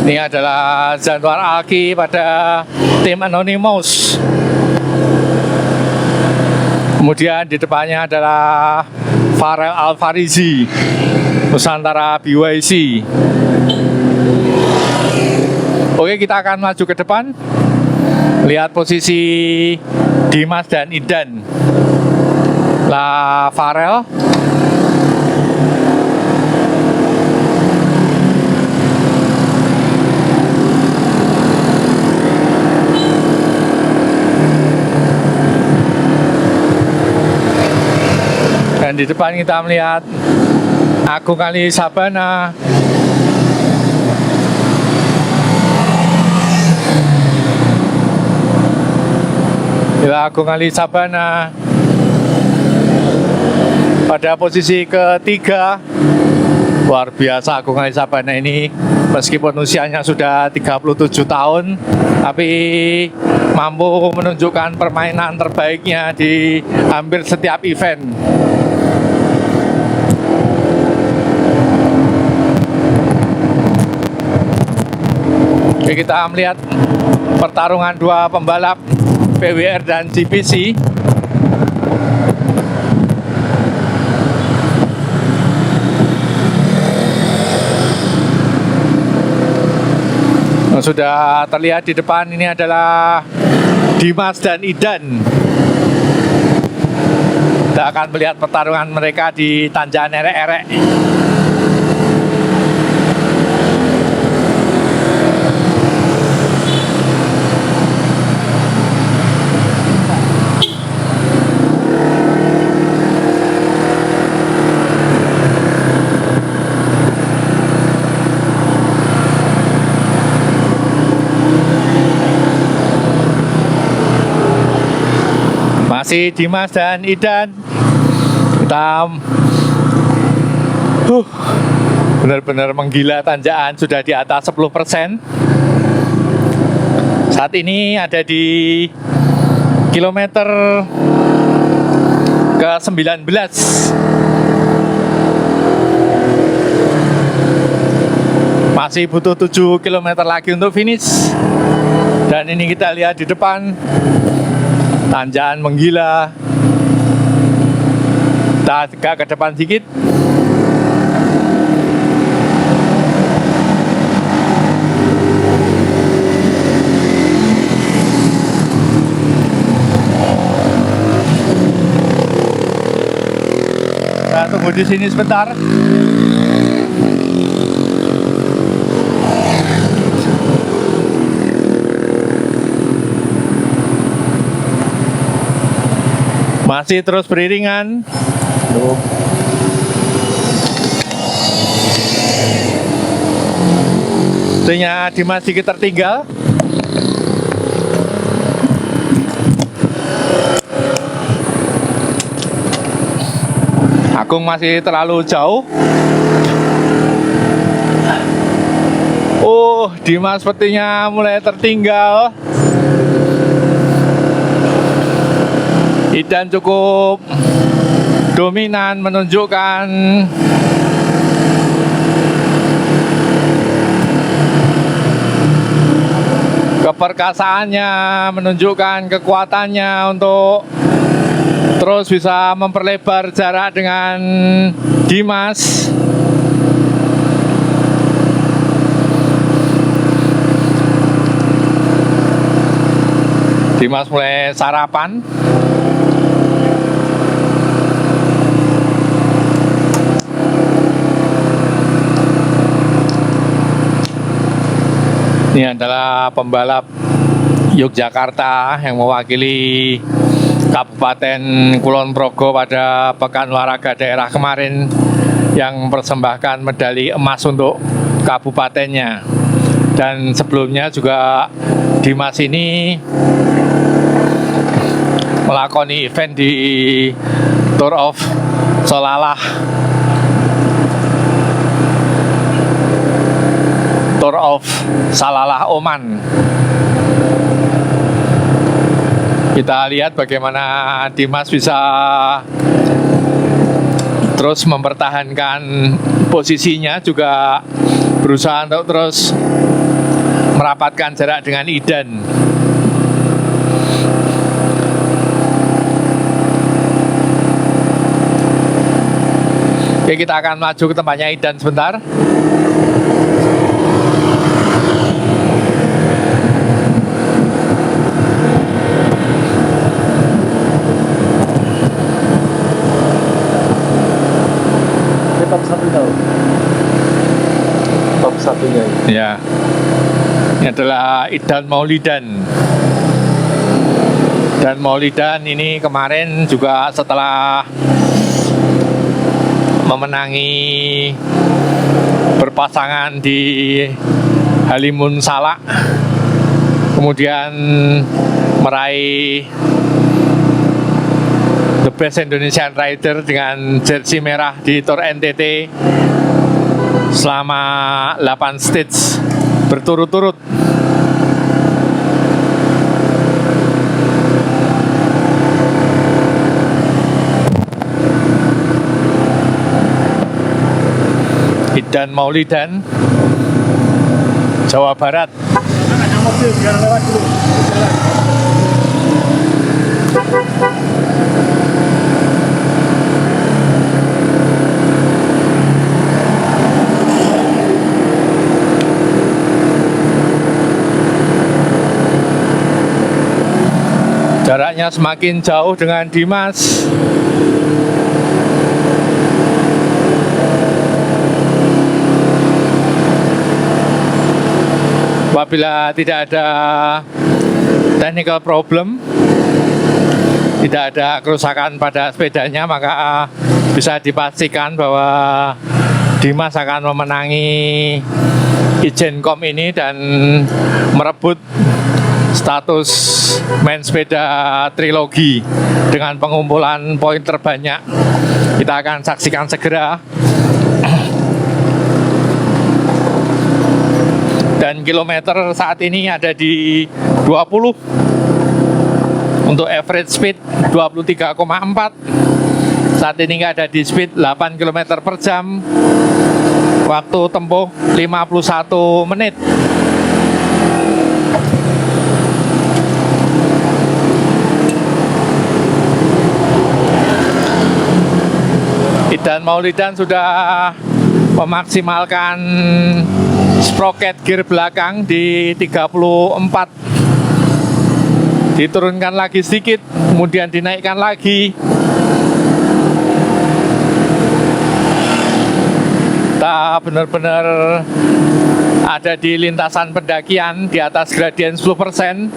Ini adalah Zanwar Alki pada tim Anonymous. Kemudian di depannya adalah Farel Al-Farizi, Nusantara BYC. Oke, kita akan maju ke depan. Lihat posisi Dimas dan Idan. Lah Farel. Dan di depan kita melihat Agung Ali Sabana. Ya, Agung Ali Sabana pada posisi ketiga. Luar biasa Agung Ali Sabana ini, meskipun usianya sudah 37 tahun, tapi mampu menunjukkan permainan terbaiknya di hampir setiap event. Oke, kita melihat pertarungan dua pembalap PWR dan GPC. Sudah terlihat di depan ini adalah Dimas dan Idan. Kita akan melihat pertarungan mereka di tanjakan erek-erek. Masih Dimas dan Idan. Kita benar-benar menggila, tanjakan sudah di atas 10%. Saat ini ada di kilometer ke-19. Masih butuh 7 km lagi untuk finish. Dan ini kita lihat di depan, tanjakan menggila. Kita agak ke depan sedikit. Kita tunggu di sini sebentar. Masih terus beriringan. Artinya Dimas sedikit tertinggal. Agung masih terlalu jauh. Oh, Dimas sepertinya mulai tertinggal. Idan cukup dominan menunjukkan keperkasaannya, menunjukkan kekuatannya untuk terus bisa memperlebar jarak dengan Dimas. Dimas mulai sarapan. Ini adalah pembalap Yogyakarta yang mewakili Kabupaten Kulon Progo pada Pekan Olahraga Daerah kemarin yang mempersembahkan medali emas untuk kabupatennya. Dan sebelumnya juga Dimas ini melakoni event di Tour of Salalah, Tour of Salalah Oman. Kita lihat bagaimana Dimas bisa terus mempertahankan posisinya, juga berusaha untuk terus merapatkan jarak dengan Idan. Oke, kita akan maju ke tempatnya Idan sebentar. Top 1 tahu. Top 1-nya. Ya, ini adalah Idan Maulidan. Dan Maulidan ini kemarin juga setelah memenangi berpasangan di Halimun Salak, kemudian meraih The Best Indonesian Rider dengan jersey merah di Tour NTT selama 8 stage berturut-turut. Idan Maulidan, Jawa Barat. Jaraknya semakin jauh dengan Dimas. Apabila tidak ada technical problem, tidak ada kerusakan pada sepedanya, maka bisa dipastikan bahwa Dimas akan memenangi Ijen.com ini dan merebut status main sepeda trilogi dengan pengumpulan poin terbanyak. Kita akan saksikan segera. Dan kilometer saat ini ada di 20. Untuk average speed 23,4. Saat ini ada di speed 8 km per jam. Waktu tempuh 51 menit. Idan Maulidan sudah memaksimalkan sprocket gear belakang di 34. Diturunkan lagi sedikit, kemudian dinaikkan lagi. Kita benar-benar ada di lintasan pendakian di atas gradien 10%.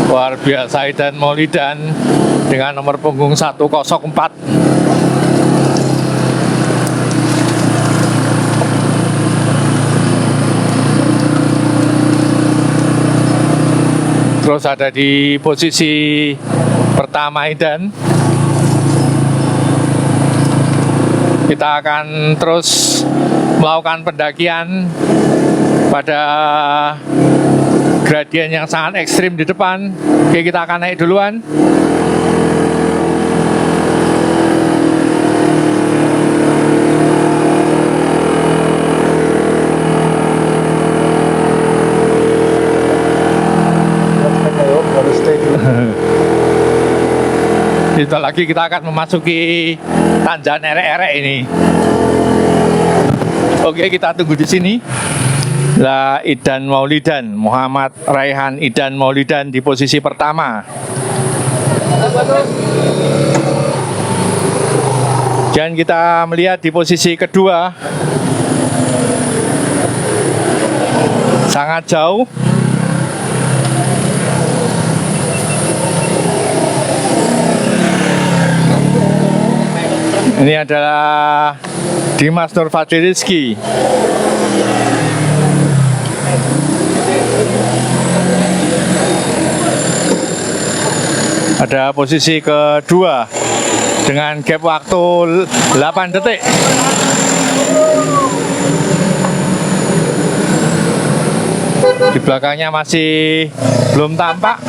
Luar biasa Idan Maulidan dengan nomor punggung 104. Terus ada di posisi pertama Idan. Kita akan terus melakukan pendakian pada gradien yang sangat ekstrim di depan. Oke, kita akan naik duluan. Sebentar lagi kita akan memasuki tanjakan erek-erek ini. Oke, kita tunggu di sini. Lah Idan Maulidan, Muhammad Raihan Idan Maulidan di posisi pertama. Dan kita melihat di posisi kedua, sangat jauh. Ini adalah Dimas Nur Fadli Rizky. Ada posisi kedua dengan gap waktu 8 detik. Di belakangnya masih belum tampak.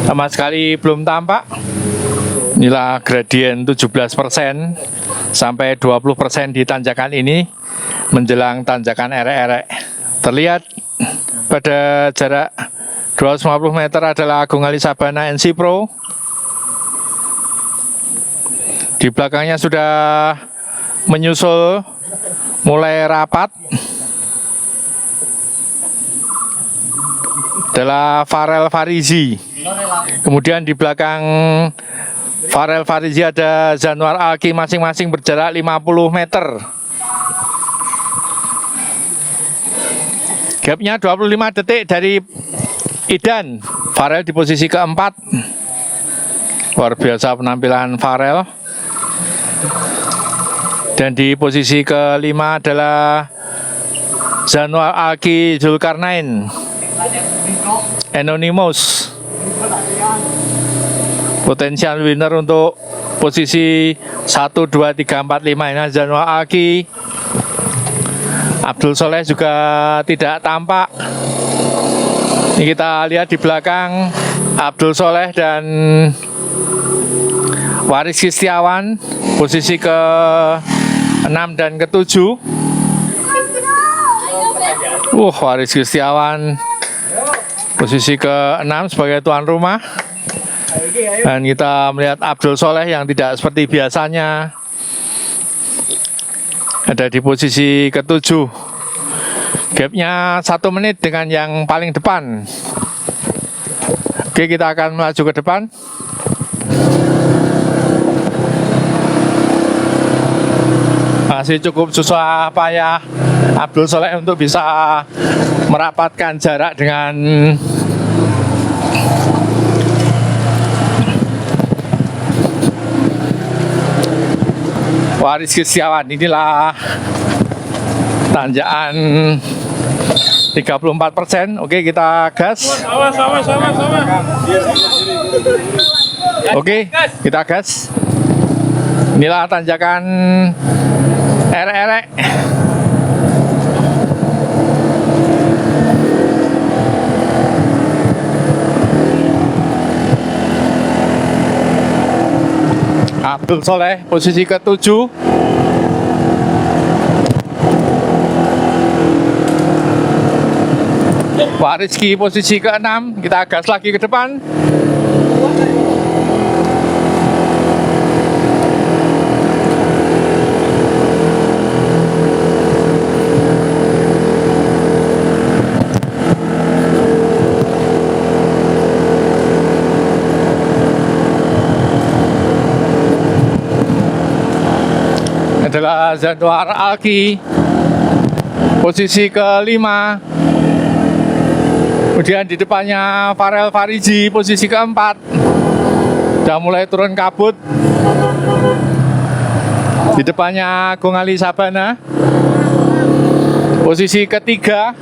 Sama sekali belum tampak. Inilah gradien 17% sampai 20% di tanjakan ini menjelang tanjakan erek-erek. Terlihat pada jarak 250 meter adalah Agung Ali Sabana NC Pro. Di belakangnya sudah menyusul mulai rapat adalah Farel Farizi. Kemudian di belakang Farel Farizi ada Zanuar Alki, masing-masing berjarak 50 meter. Gapnya 25 detik dari Idan. Farel di posisi keempat. Luar biasa penampilan Farel. Dan di posisi kelima adalah Zanuar Alki Zulkarnain Anonymous. Potensial winner untuk posisi 1, 2, 3, 4, 5 ini Zanuar Alki. Abdul Soleh juga tidak tampak. Ini kita lihat di belakang Abdul Soleh dan Waris Kistiawan posisi ke-6 dan ke-7. Waris Kistiawan posisi ke-6 sebagai tuan rumah. Dan kita melihat Abdul Soleh yang tidak seperti biasanya ada di posisi ke-7. Gapnya 1 menit dengan yang paling depan. Oke, kita akan melaju ke depan. Masih cukup susah payah Abdul Soleh untuk bisa merapatkan jarak dengan Waris Kistiawan. Inilah tanjakan 34%. Oke, kita gas. Sama. Oke, kita gas. Inilah tanjakan erek-erek. Abdul Soleh posisi ke-7. Pak Rizky posisi ke-6. Kita gas lagi ke depan. Adalah Zanuar Alki posisi ke-5. Kemudian di depannya Farel Farizi posisi ke-4. Sudah mulai turun kabut. Di depannya Agung Ali Sabana Posisi ketiga.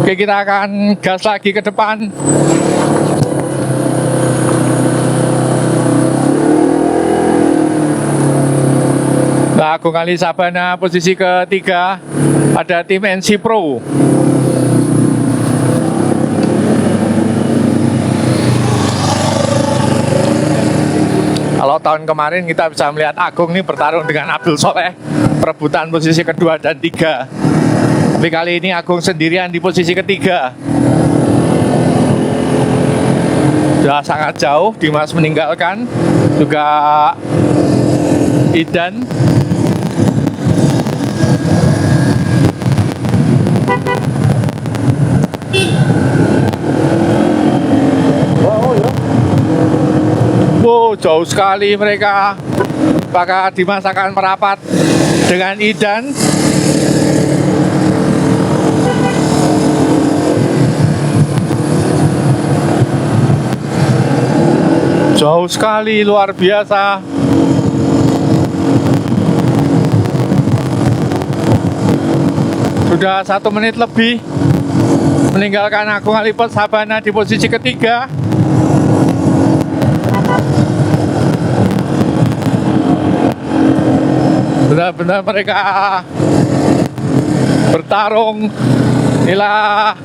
Oke, kita akan gas lagi ke depan. Nah, Agung Ali Sabana posisi ketiga pada tim NC Pro. Kalau tahun kemarin kita bisa melihat Agung ini bertarung dengan Abdul Soleh, perebutan posisi kedua dan tiga. Tapi kali ini Agung sendirian di posisi ketiga. Sudah sangat jauh, Dimas meninggalkan, juga Idan. Wow, jauh sekali mereka. Apakah Dimas akan merapat dengan Idan? Jauh sekali, luar biasa. Sudah 1 menit lebih meninggalkan Agung Ali Sabana di posisi ketiga. Benar-benar mereka bertarung. Inilah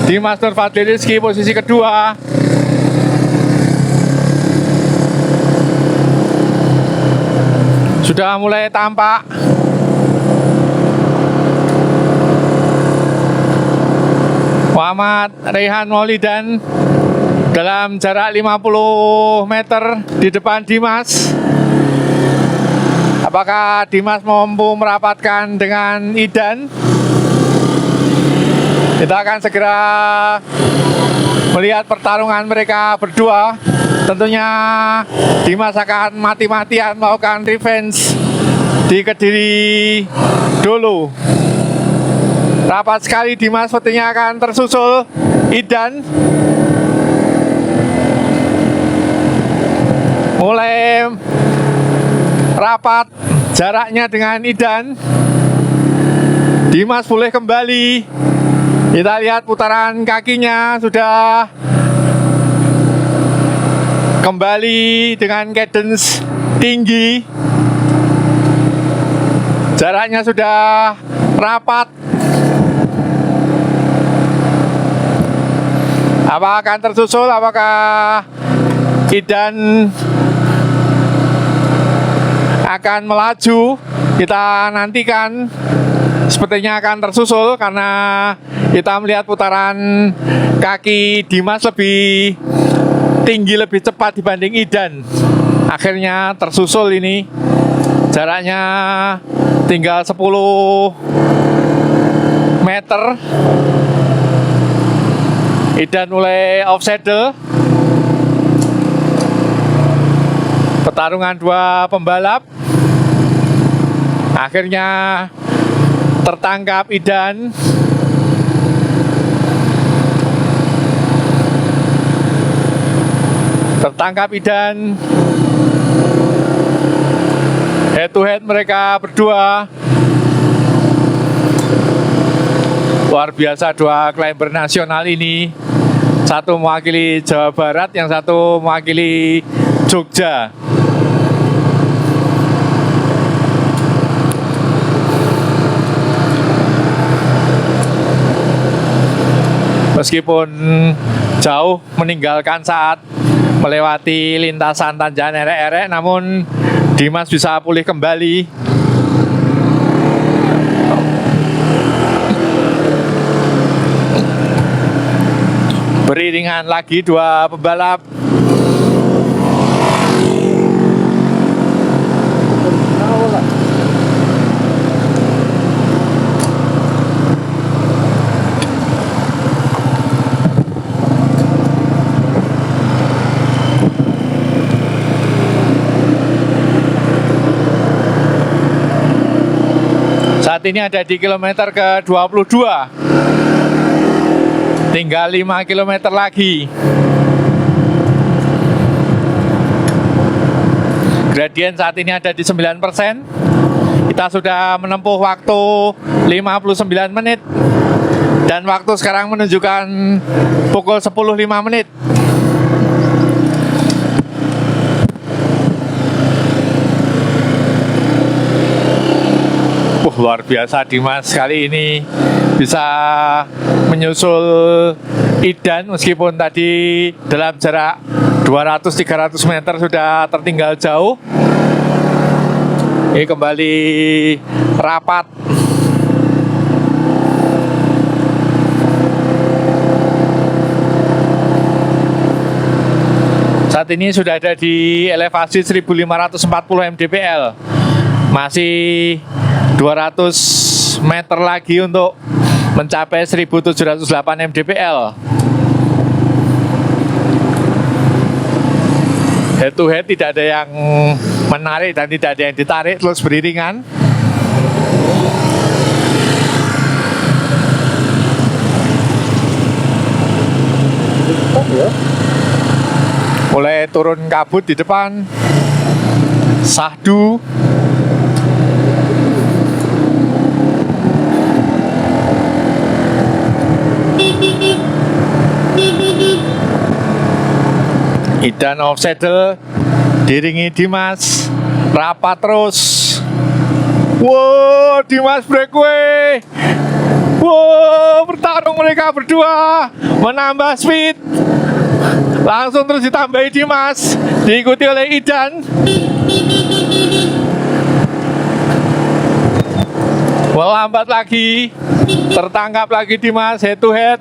Dimas Nur Fadli Rizky posisi kedua. Sudah mulai tampak Muhammad Rehan Maulidan dalam jarak 50 meter di depan Dimas. Apakah Dimas mampu merapatkan dengan Idan? Kita akan segera melihat pertarungan mereka berdua. Tentunya Dimas akan mati-matian melakukan revenge di Kediri dulu. Rapat sekali Dimas, sepertinya akan tersusul Idan. Mulai rapat jaraknya dengan Idan. Dimas boleh kembali. Kita lihat putaran kakinya sudah kembali dengan cadence tinggi. Jaraknya sudah rapat. Apa akan tersusul? Apakah Idan akan melaju? Kita nantikan. Sepertinya akan tersusul karena kita melihat putaran kaki Dimas lebih tinggi, lebih cepat dibanding Idan. Akhirnya tersusul ini. Jaraknya tinggal 10 meter. Idan mulai offsaddle. Pertarungan dua pembalap. Akhirnya tertangkap Idan. Tertangkap Idan. Head to head mereka berdua. Luar biasa dua climber nasional ini. Satu mewakili Jawa Barat, yang satu mewakili Jogja. Meskipun jauh meninggalkan saat melewati lintasan tanjakan erek-erek, namun Dimas bisa pulih kembali. Beriringan lagi dua pembalap. Saat ini ada di kilometer ke-22. Tinggal 5 km lagi. Gradien saat ini ada di 9%. Kita sudah menempuh waktu 59 menit dan waktu sekarang menunjukkan pukul 10.05 menit. Luar biasa Dimas kali ini bisa menyusul Idan meskipun tadi dalam jarak 200-300 meter sudah tertinggal jauh. Ini kembali rapat. Saat ini sudah ada di elevasi 1540 mdpl. Masih 200 meter lagi untuk mencapai 1708 mdpl. Head to head tidak ada yang menarik dan tidak ada yang ditarik, terus beriringan. Mulai turun kabut di depan. Sahdu. Idan off saddle, diringi Dimas, rapat terus. Wow, Dimas breakaway. Wow, bertarung mereka berdua, menambah speed. Langsung terus ditambahi Dimas, diikuti oleh Idan. Melambat lagi, tertangkap lagi Dimas, head to head.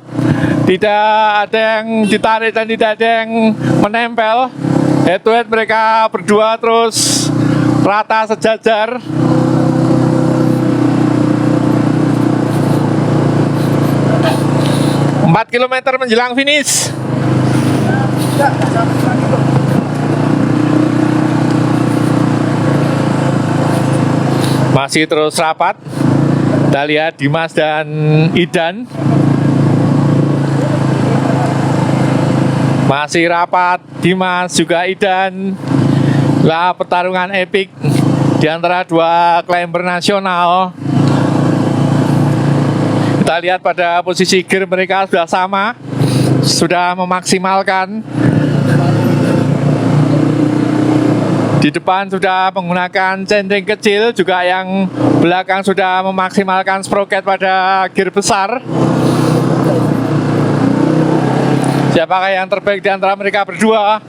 Tidak ada yang ditarik dan tidak ada yang menempel. Head to head mereka berdua terus rata sejajar. Empat kilometer menjelang finish. Masih terus rapat. Kita lihat Dimas dan Idan. Masih rapat, Dimas juga Idan. Lah pertarungan epik di antara dua climber nasional. Kita lihat pada posisi gear mereka sudah sama, sudah memaksimalkan. Di depan sudah menggunakan centering kecil, juga yang belakang sudah memaksimalkan sprocket pada gear besar. Siapakah yang terbaik di antara mereka berdua?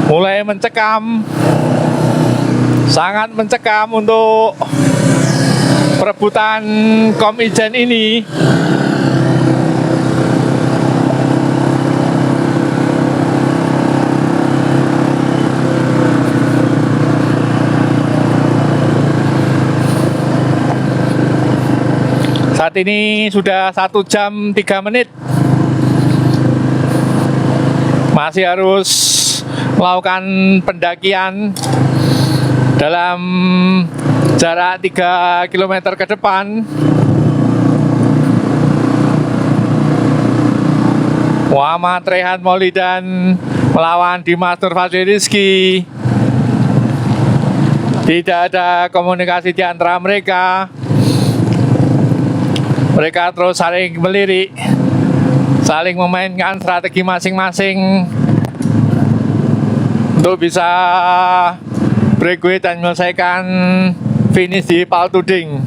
Mulai mencekam, sangat mencekam untuk perebutan Kom Ijen ini. Saat ini sudah 1 jam 3 menit. Masih harus melakukan pendakian dalam jarak 3 km ke depan. Muhammad Rehan Maulidan melawan Dimas Nurfadli Rizky. Tidak ada komunikasi di antara mereka. Mereka terus saling melirik, saling memainkan strategi masing-masing untuk bisa breakaway dan menyelesaikan finish di Paltuding.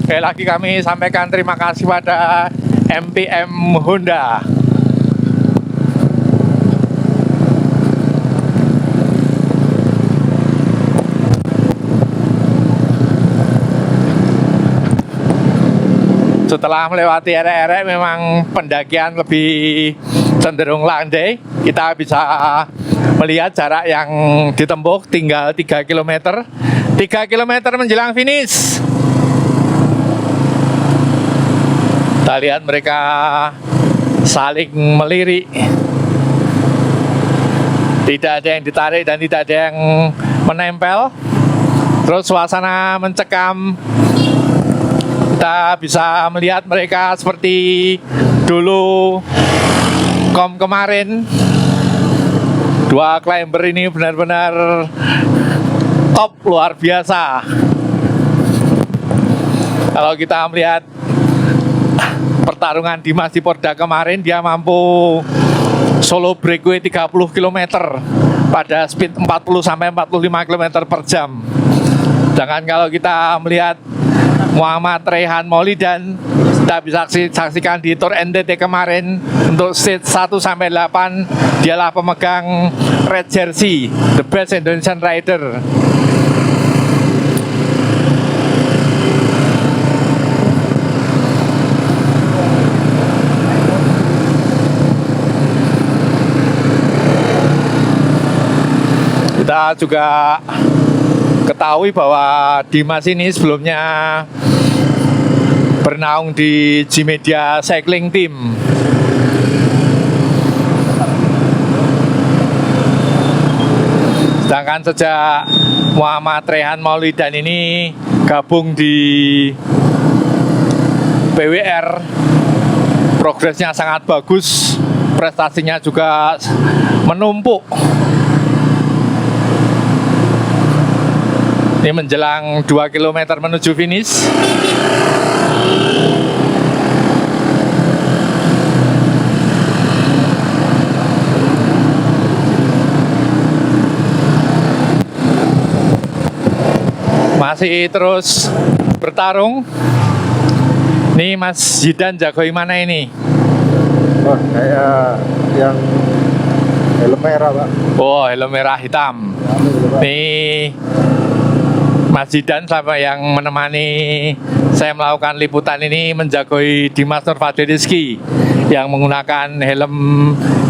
Sekali lagi kami sampaikan terima kasih pada MPM Honda. Setelah melewati area-area memang pendakian lebih cenderung landai. Kita bisa melihat jarak yang ditempuh tinggal 3 km. 3 km menjelang finish. Kita lihat mereka saling melirik. Tidak ada yang ditarik dan tidak ada yang menempel. Terus suasana mencekam. Kita bisa melihat mereka seperti dulu kom kemarin. Dua climber ini benar-benar top, luar biasa. Kalau kita melihat pertarungan Dimas di Porda kemarin, dia mampu solo breakaway 30 km pada speed 40 sampai 45 km per jam. Sedangkan kalau kita melihat Muhammad Rehan Maulidan, kita bisa saksikan di Tour NTT kemarin untuk stage 1 sampai 8 dialah pemegang red jersey, the best Indonesian rider. Kita juga ketahui bahwa Dimas ini sebelumnya bernaung di G-Media Cycling Team. Sedangkan sejak Muhammad Rehan Maulidan ini gabung di PWR, progresnya sangat bagus, prestasinya juga menumpuk. Ini menjelang 2 km menuju finish. Masih terus bertarung. Ini Mas Zidan jagoi mana ini? Wah, kayak yang helm merah, Pak. Oh, helm merah hitam. Nih Mas Zidan sama yang menemani saya melakukan liputan ini menjagoi Dimas Nurfadli yang menggunakan helm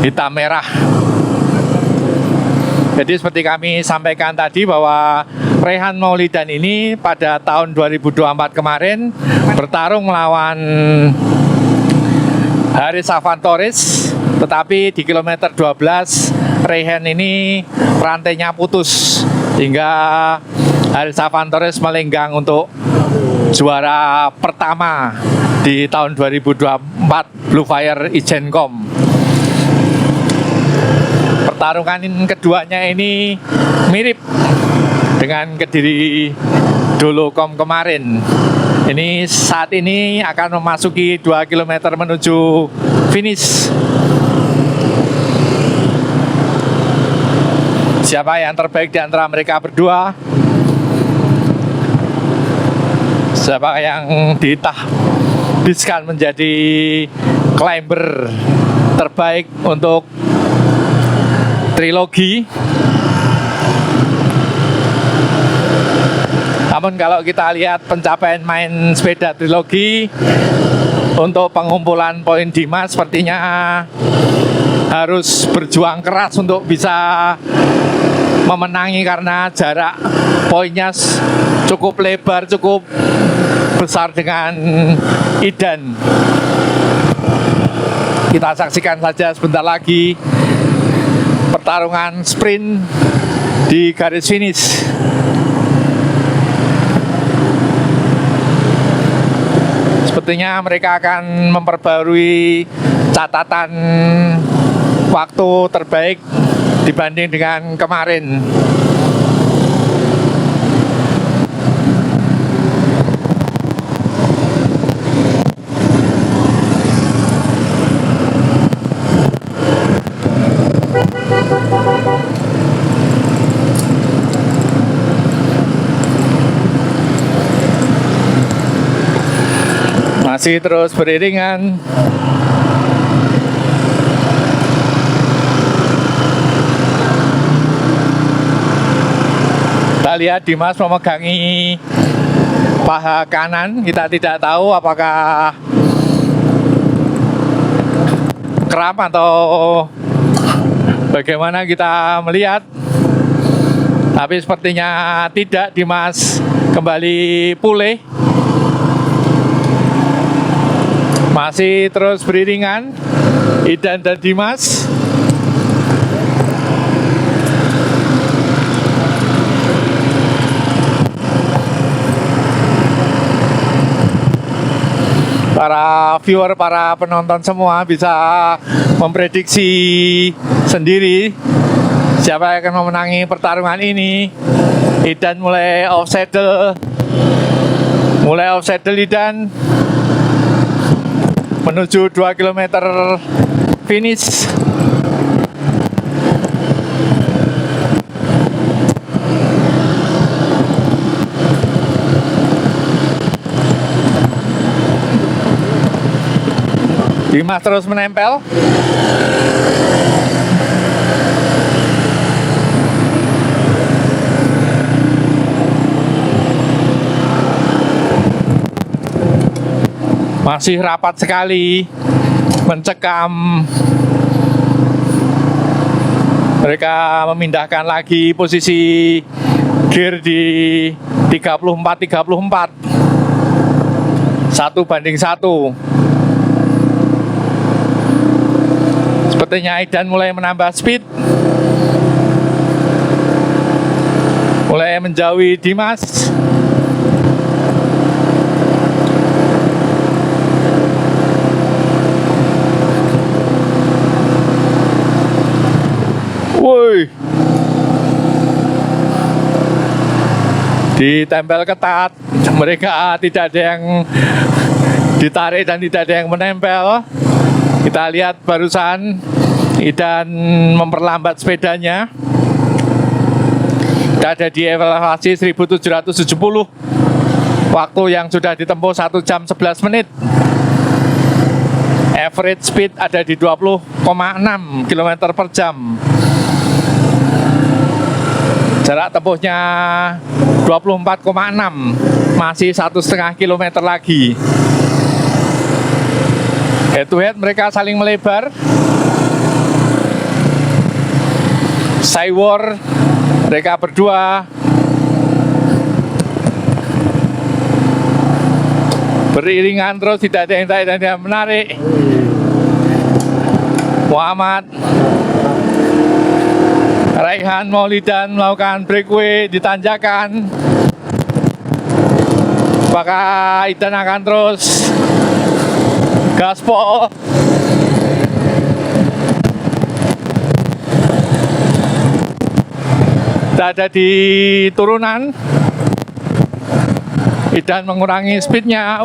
hitam merah. Jadi seperti kami sampaikan tadi bahwa Rehan Maulidan ini pada tahun 2024 kemarin bertarung melawan Haris Avantoris, tetapi di kilometer 12 Rehan ini rantainya putus hingga Haris Avantoris melenggang untuk juara pertama di tahun 2024 Blue Fire Ijencom. Pertarungan keduanya ini mirip dengan Kediri Dolocom kemarin. Ini saat ini akan memasuki 2 km menuju finish. Siapa yang terbaik di antara mereka berdua? Siapa yang ditahbiskan menjadi climber terbaik untuk trilogi? Namun kalau kita lihat pencapaian main sepeda trilogi untuk pengumpulan poin Dimas sepertinya harus berjuang keras untuk bisa memenangi karena jarak poinnya cukup lebar, cukup besar dengan Idan. Kita saksikan saja sebentar lagi pertarungan sprint di garis finish. Sepertinya mereka akan memperbarui catatan waktu terbaik dibanding dengan kemarin. Masih terus beriringan. Kita lihat Dimas memegangi paha kanan. Kita tidak tahu apakah kram atau bagaimana kita melihat. Tapi sepertinya tidak, Dimas kembali pulih. Masih terus beriringan Idan dan Dimas. para viewer, para penonton semua bisa memprediksi sendiri siapa yang akan memenangi pertarungan ini. Idan mulai off saddle Idan menuju 2 km finish. Dimas terus menempel. Masih rapat sekali, mencekam. Mereka memindahkan lagi posisi gear di 34-34. 1:1. Sepertinya Idan mulai menambah speed, mulai menjauhi Dimas. Woi, ditempel ketat, mereka tidak ada yang ditarik dan tidak ada yang menempel. Kita lihat barusan Idan memperlambat sepedanya. Kita ada di elevasi 1770. Waktu yang sudah ditempuh 1 jam 11 menit. Average speed ada di 20,6 km per jam. Jarak tempuhnya 24,6. Masih 1,5 km lagi. Head to head mereka saling melebar. Cywar mereka berdua beriringan terus, tidak ada yang tarik dan yang menarik. Muhammad, Raihan Maulidan melakukan breakaway di tanjakan. Apakah Idan akan terus gaspol? Kita ada di turunan. Idan mengurangi speednya.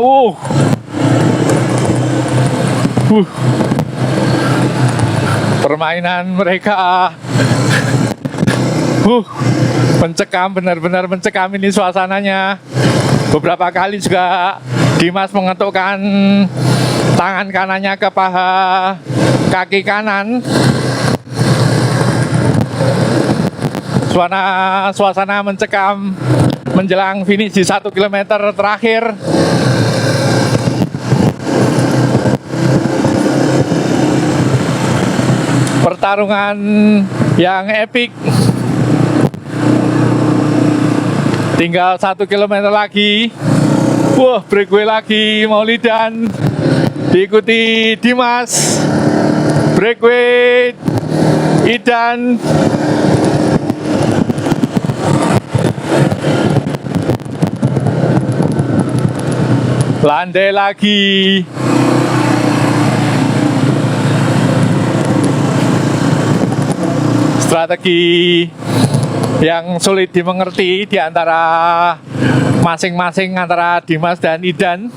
Permainan mereka mencekam, benar-benar mencekam ini suasananya. Beberapa kali juga Dimas mengetukkan tangan kanannya ke paha kaki kanan. Suasana mencekam menjelang finish di 1 km terakhir. Pertarungan yang epik. Tinggal 1 km lagi. Wah, breakaway lagi Maulidan. Diikuti Dimas. Breakaway Idan. Landai lagi. Strategi yang sulit dimengerti di antara masing-masing antara Dimas dan Idan.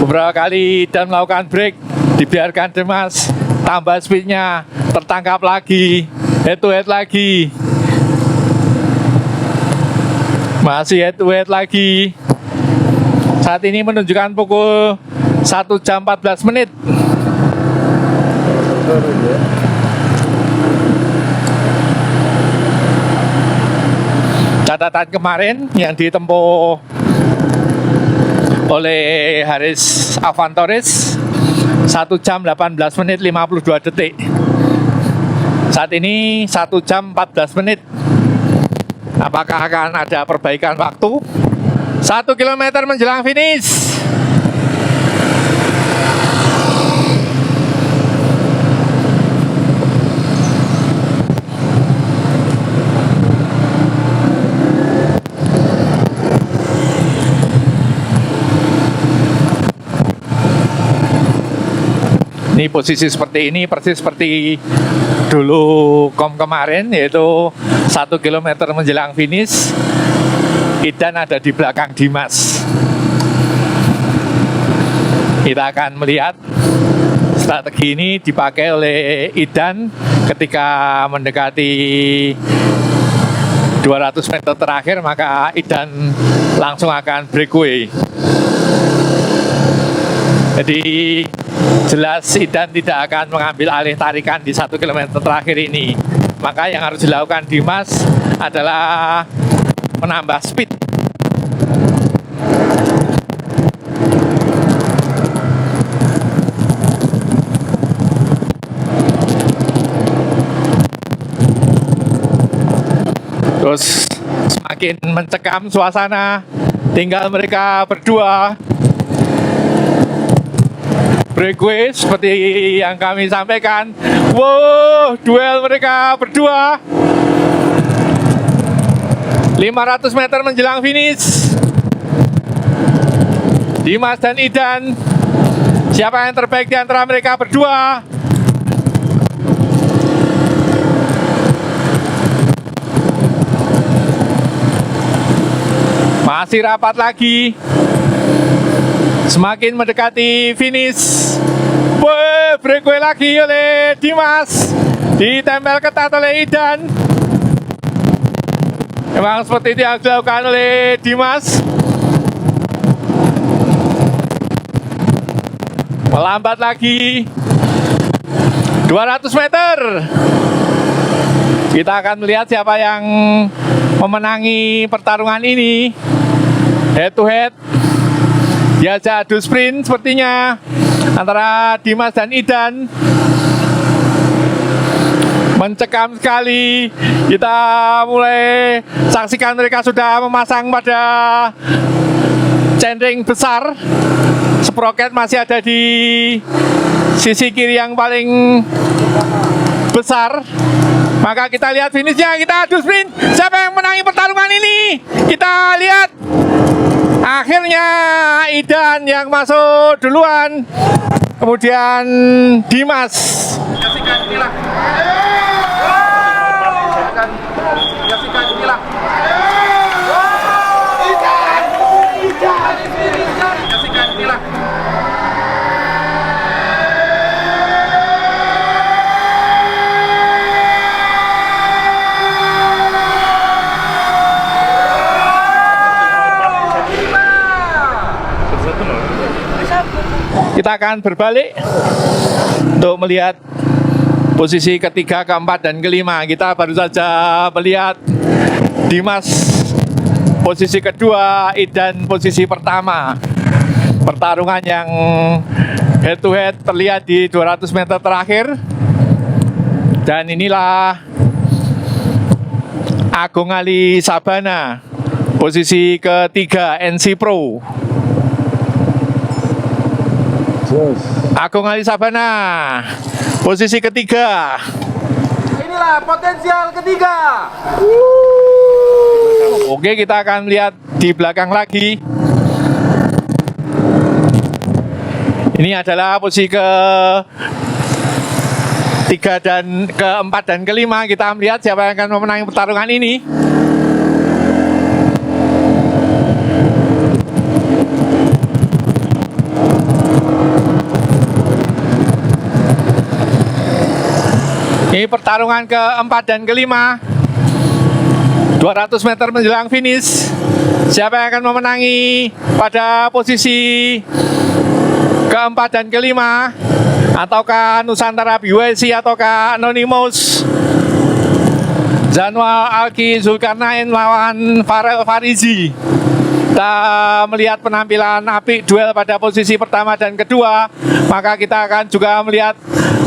Beberapa kali Idan melakukan break, dibiarkan Dimas tambah speednya, tertangkap lagi, head to head lagi. Masih head to head lagi. Saat ini menunjukkan pukul 1 jam 14 menit. Catatan kemarin yang ditempuh oleh Haris Avantores 1 jam 18 menit 52 detik. Saat ini 1 jam 14 menit. Apakah akan ada perbaikan waktu? 1 km menjelang finish. Ini posisi seperti ini persis seperti dulu kemarin, yaitu 1 kilometer menjelang finish. Idan ada di belakang Dimas. Kita akan melihat strategi ini dipakai oleh Idan ketika mendekati 200 meter terakhir, maka Idan langsung akan breakaway. Jadi jelas Idan tidak akan mengambil alih tarikan di 1 km terakhir ini. Maka yang harus dilakukan Dimas adalah menambah speed. Terus semakin mencekam suasana, tinggal mereka berdua. Breakaway seperti yang kami sampaikan. Wow, duel mereka berdua. 500 meter menjelang finish. Dimas dan Idan. Siapa yang terbaik di antara mereka berdua? Masih rapat lagi. Semakin mendekati finish. Breakaway lagi oleh Dimas. Ditempel ketat oleh Idan. Memang seperti itu yang dilakukan oleh Dimas. Melambat lagi. 200 meter. Kita akan melihat siapa yang memenangi pertarungan ini. Head to head. Diajak adu sprint sepertinya antara Dimas dan Idan. Mencekam sekali. Kita mulai saksikan mereka sudah memasang pada centering besar. Sprocket masih ada di sisi kiri yang paling besar. Maka kita lihat finishnya, kita adu sprint. Siapa yang menangi pertarungan ini? Kita lihat. Akhirnya Idan yang masuk duluan, kemudian Dimas. Saksikan inilah. Saksikan inilah. Saksikan inilah. Kita akan berbalik untuk melihat posisi ketiga, keempat, dan kelima. Kita baru saja melihat Dimas posisi kedua, Idan posisi pertama. Pertarungan yang head to head terlihat di 200 meter terakhir. Dan inilah Agung Ali Sabana, posisi ketiga NC Pro. Agung Ali Sabana, posisi ketiga. Inilah potensial ketiga. Oke, kita akan melihat di belakang lagi. Ini adalah posisi ketiga dan keempat dan kelima. Kita melihat siapa yang akan memenangi pertarungan ini. Ini pertarungan keempat dan kelima. 200 meter menjelang finish. Siapa yang akan memenangi pada posisi keempat dan kelima? Ataukah Nusantara BYC ataukah Anonymous? Zanual Alki Zulkarnain melawan Farel Farizi. Kita melihat penampilan apik duel pada posisi pertama dan kedua. Maka kita akan juga melihat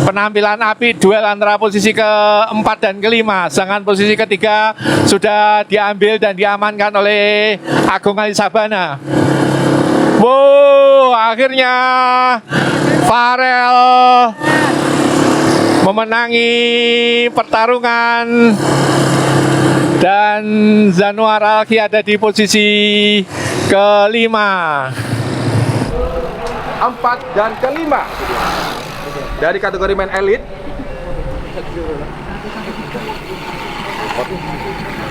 penampilan apik duel antara posisi keempat dan kelima. Sedangkan posisi ketiga sudah diambil dan diamankan oleh Agung Ali Sabana. Wow, akhirnya Farel memenangi pertarungan dan Zanuar Alki ada di posisi kelima. 4 dan kelima. dari kategori men elite.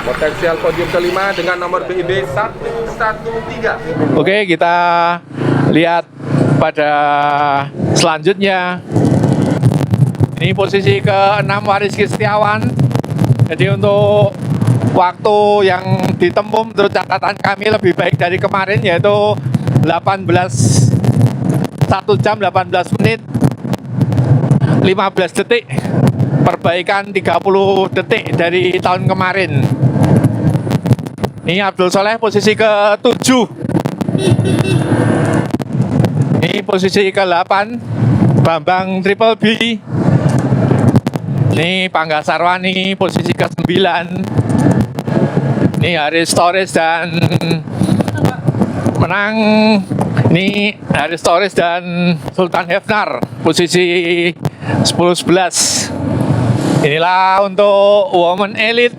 Potensial podium kelima dengan nomor BIB 113. Oke, kita lihat pada selanjutnya. Ini posisi ke-6 Wariski Setiawan. Jadi untuk waktu yang ditempuh menurut catatan kami lebih baik dari kemarin, yaitu 1 jam 18 menit 15 detik, perbaikan 30 detik dari tahun kemarin. Ini Abdul Soleh posisi ke-7. Ini posisi ke-8 Bambang Triple B. Ini Pangga Sarwani posisi ke-9. Ini Haris Torres dan menang. Ini Haris Torres dan Sultan Hefnar posisi 10-11. Inilah untuk Women Elite.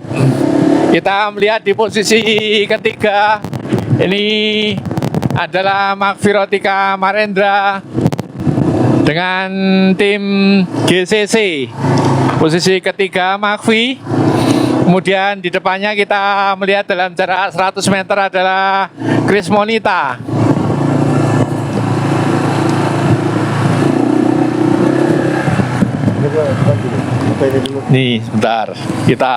Kita melihat di posisi ketiga. Ini adalah Magvirotika Marendra dengan tim GCC. Posisi ketiga Magvi. Kemudian di depannya kita melihat dalam jarak 100 meter adalah Chris Monita. Nih, sebentar. Kita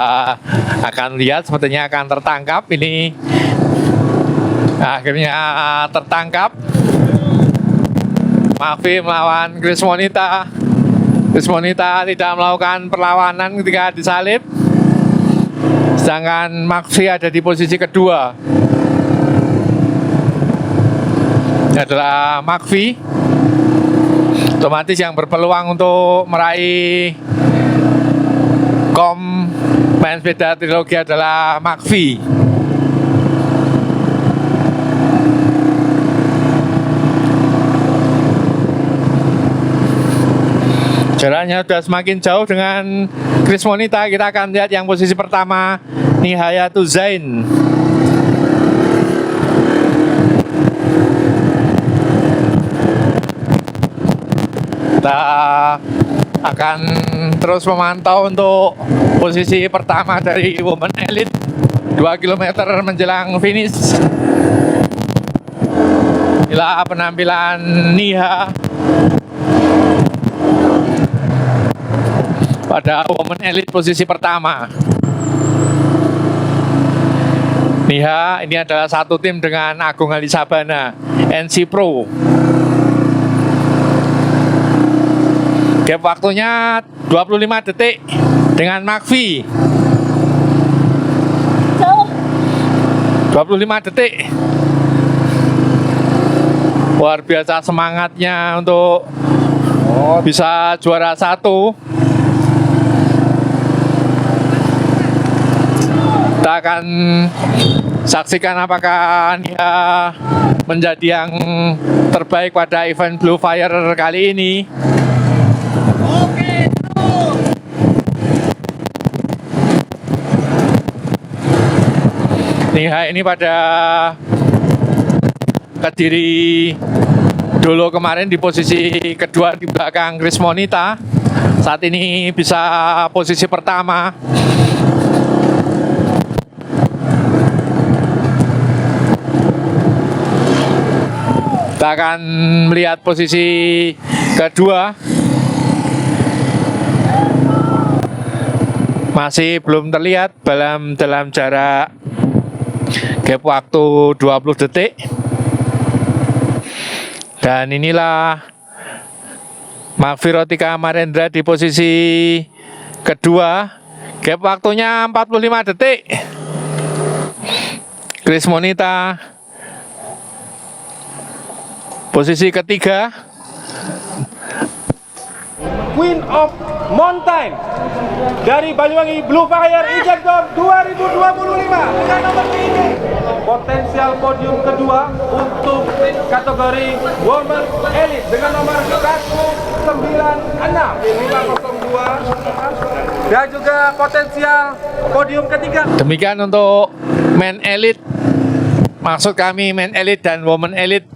akan lihat, sepertinya akan tertangkap. Ini akhirnya tertangkap. Magvi melawan Chris Monita. Chris Monita tidak melakukan perlawanan ketika disalib. Sedangkan Magvi ada di posisi kedua. Ini adalah Magvi. Otomatis yang berpeluang untuk meraih kom main sepeda trilogi adalah Magvi. Jaraknya sudah semakin jauh dengan Chris Monita. Kita akan lihat yang posisi pertama, Nihayatul Zain. Kita akan terus memantau untuk posisi pertama dari Women Elite. 2 km menjelang finish. Inilah penampilan Niha pada Women Elite posisi pertama. Niha ini adalah satu tim dengan Agung Alisabana, NC Pro. Gap waktunya 25 detik dengan Magvi. 25 detik. Luar biasa semangatnya untuk bisa juara 1. Kita akan saksikan apakah dia menjadi yang terbaik pada event Blue Fire kali ini. Niha ini pada Kediri dulu kemarin di posisi kedua di belakang Chris Monita. Saat ini bisa posisi pertama. Kita akan melihat posisi kedua. Masih belum terlihat dalam jarak gap waktu 20 detik. Dan inilah Magvirotika Marendra di posisi kedua. Gap waktunya 45 detik. Chris Monita posisi ketiga. Queen of Mountain dari Banyuwangi Blue Fire Ijab Dom 2025 dengan nomor ini. Potensial podium kedua untuk kategori Women Elite dengan nomor 196 dan juga potensial podium ketiga. Demikian untuk Men Elite. Maksud kami Men Elite dan Women Elite